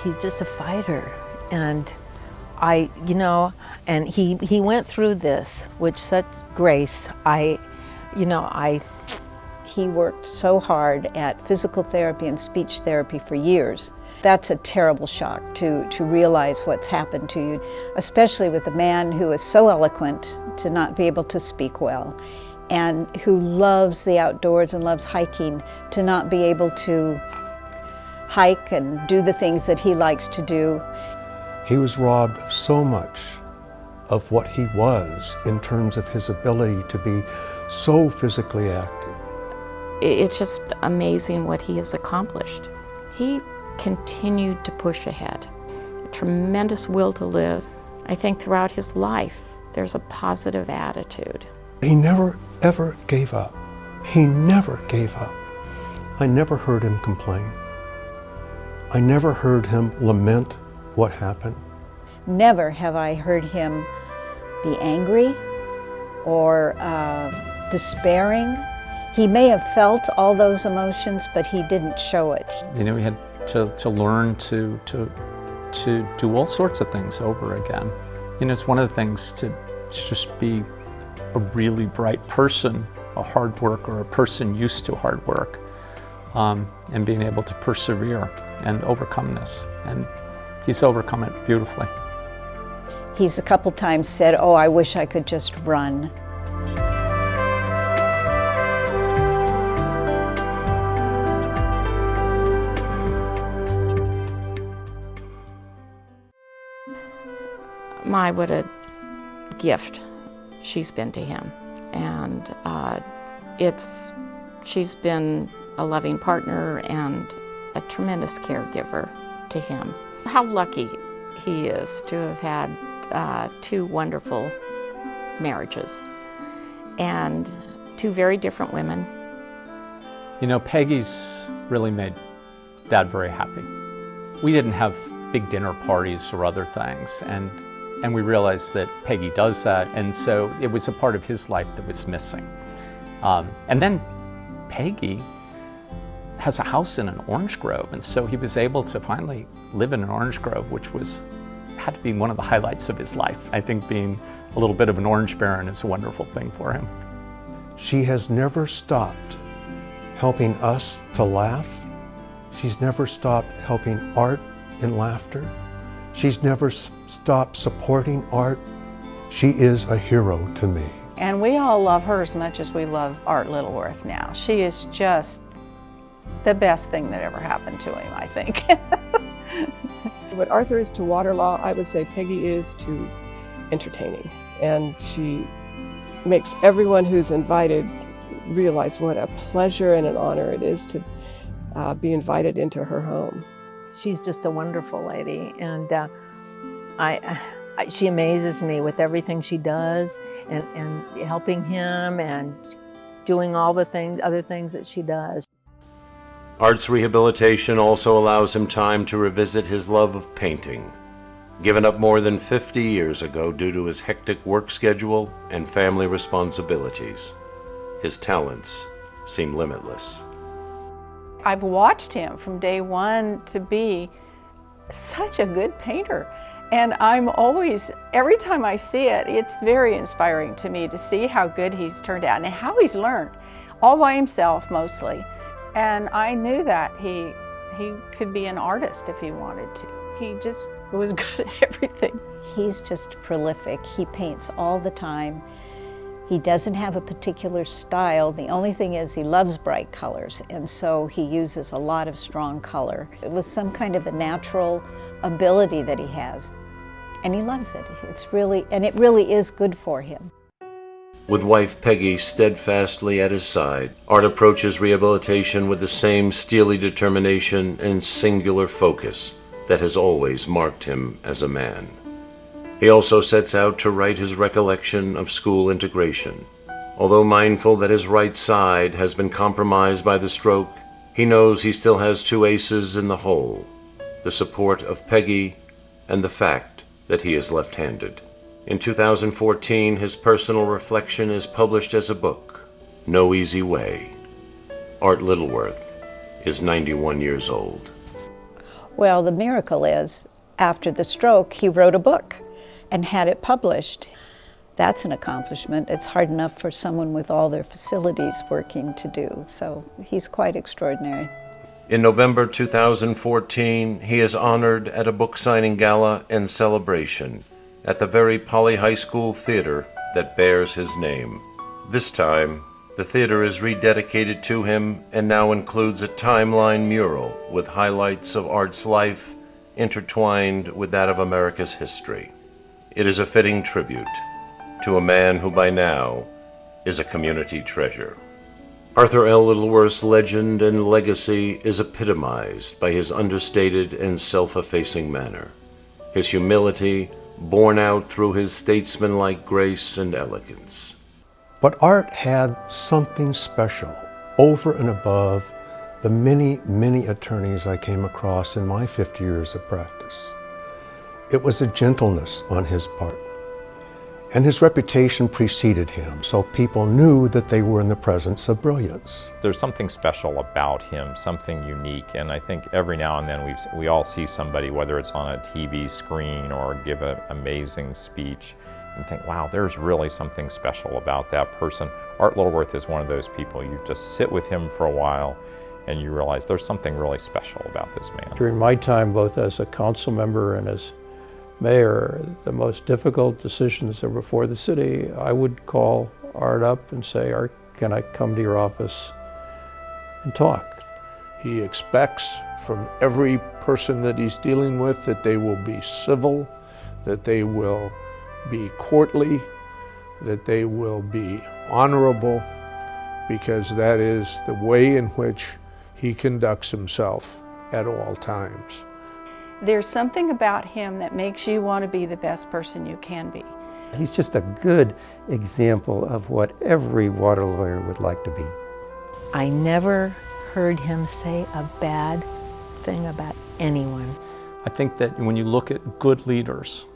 he's just a fighter. And and he went through this with such grace. He worked so hard at physical therapy and speech therapy for years. That's a terrible shock to realize what's happened to you, especially with a man who is so eloquent to not be able to speak well, and who loves the outdoors and loves hiking, to not be able to hike and do the things that he likes to do. He was robbed of so much of what he was in terms of his ability to be so physically active. It's just amazing what he has accomplished. He continued to push ahead, a tremendous will to live. I think throughout his life, there's a positive attitude. He never, ever gave up. He never gave up. I never heard him complain. I never heard him lament what happened. Never have I heard him be angry or despairing. He may have felt all those emotions, but he didn't show it. You know, we had to learn to do all sorts of things over again. You know, it's one of the things to just be a really bright person, a hard worker, a person used to hard work, and being able to persevere and overcome this. And he's overcome it beautifully. He's a couple times said, "Oh, I wish I could just run." What a gift she's been to him. And she's been a loving partner and a tremendous caregiver to him. How lucky he is to have had 2 wonderful marriages and 2 very different women. You know, Peggy's really made Dad very happy. We didn't have big dinner parties or other things, and we realized that Peggy does that, and so it was a part of his life that was missing. And then Peggy has a house in an orange grove, and so he was able to finally live in an orange grove, which had to be one of the highlights of his life. I think being a little bit of an orange baron is a wonderful thing for him. She has never stopped helping us to laugh. She's never stopped helping art in laughter. She's never stopped supporting art. She is a hero to me. And we all love her as much as we love Art Littleworth now. She is just the best thing that ever happened to him, I think. What Arthur is to water law, I would say Peggy is to entertaining. And she makes everyone who's invited realize what a pleasure and an honor it is to be invited into her home. She's just a wonderful lady, and she amazes me with everything she does, and helping him and doing all the other things that she does. Art's rehabilitation also allows him time to revisit his love of painting, given up more than 50 years ago due to his hectic work schedule and family responsibilities. His talents seem limitless. I've watched him from day one to be such a good painter. And I'm always, every time I see it, it's very inspiring to me to see how good he's turned out and how he's learned, all by himself mostly. And I knew that he could be an artist if he wanted to. He just was good at everything. He's just prolific. He paints all the time. He doesn't have a particular style. The only thing is he loves bright colors, and so he uses a lot of strong color. It was some kind of a natural ability that he has, and he loves it. It really is good for him. With wife Peggy steadfastly at his side, Art approaches rehabilitation with the same steely determination and singular focus that has always marked him as a man. He also sets out to write his recollection of school integration. Although mindful that his right side has been compromised by the stroke, he knows he still has 2 aces in the hole: the support of Peggy and the fact that he is left-handed. In 2014, his personal reflection is published as a book, No Easy Way. Art Littleworth is 91 years old. Well, the miracle is, after the stroke, he wrote a book and had it published. That's an accomplishment. It's hard enough for someone with all their facilities working to do, so he's quite extraordinary. In November 2014, he is honored at a book signing gala and celebration at the very Poly High School theater that bears his name. This time, the theater is rededicated to him and now includes a timeline mural with highlights of Art's life intertwined with that of America's history. It is a fitting tribute to a man who by now is a community treasure. Arthur L. Littleworth's legend and legacy is epitomized by his understated and self-effacing manner, his humility borne out through his statesmanlike grace and elegance. But Art had something special over and above the many, many attorneys I came across in my 50 years of practice. It was a gentleness on his part. And his reputation preceded him, so people knew that they were in the presence of brilliance. There's something special about him, something unique, and I think every now and then we all see somebody, whether it's on a TV screen or give an amazing speech, and think, wow, there's really something special about that person. Art Littleworth is one of those people. You just sit with him for a while and you realize there's something really special about this man. During my time, both as a council member and as mayor, the most difficult decisions that were before the city, I would call Art up and say, Art, can I come to your office and talk? He expects from every person that he's dealing with that they will be civil, that they will be courtly, that they will be honorable, because that is the way in which he conducts himself at all times. There's something about him that makes you want to be the best person you can be. He's just a good example of what every water lawyer would like to be. I never heard him say a bad thing about anyone. I think that when you look at good leaders,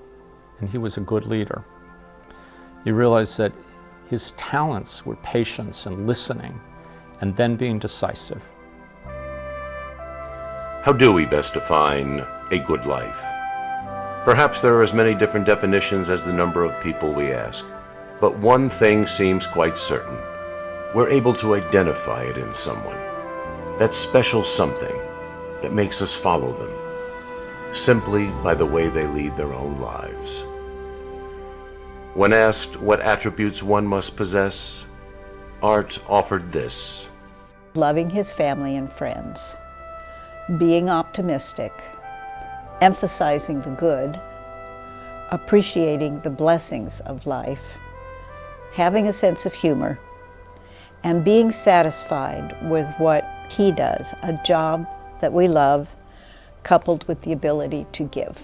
and he was a good leader, you realize that his talents were patience and listening, and then being decisive. How do we best define a good life? Perhaps there are as many different definitions as the number of people we ask, but one thing seems quite certain. We're able to identify it in someone, that special something that makes us follow them, simply by the way they lead their own lives. When asked what attributes one must possess, Art offered this: loving his family and friends, being optimistic, emphasizing the good, appreciating the blessings of life, having a sense of humor, and being satisfied with what he does, a job that we love, coupled with the ability to give.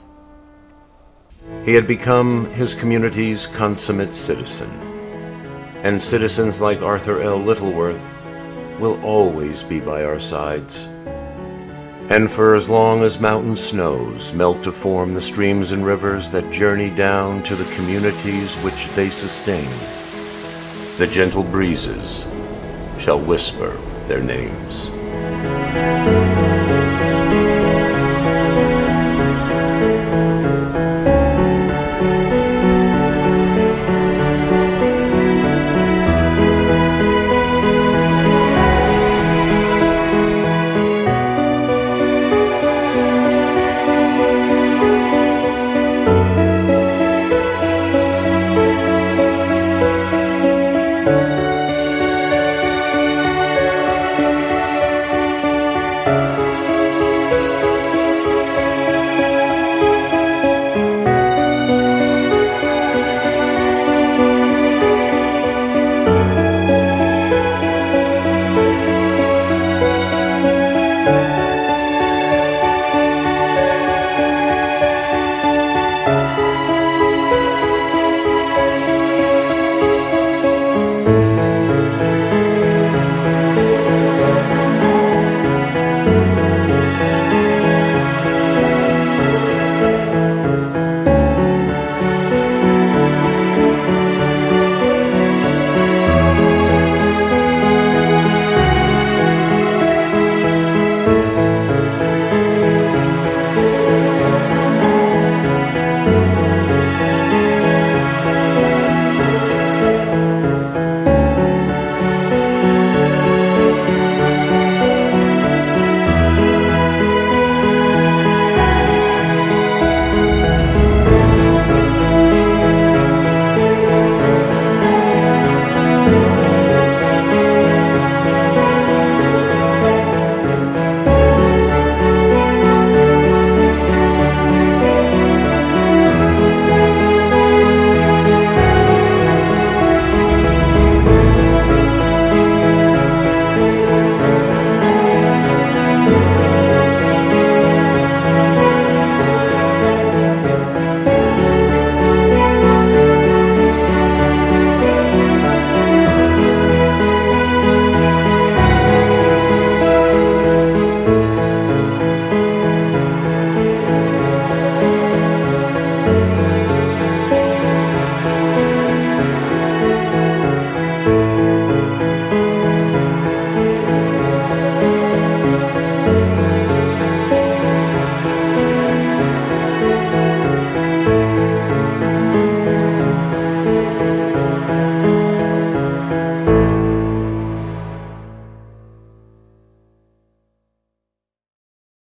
He had become his community's consummate citizen, and citizens like Arthur L. Littleworth will always be by our sides. And for as long as mountain snows melt to form the streams and rivers that journey down to the communities which they sustain, the gentle breezes shall whisper their names.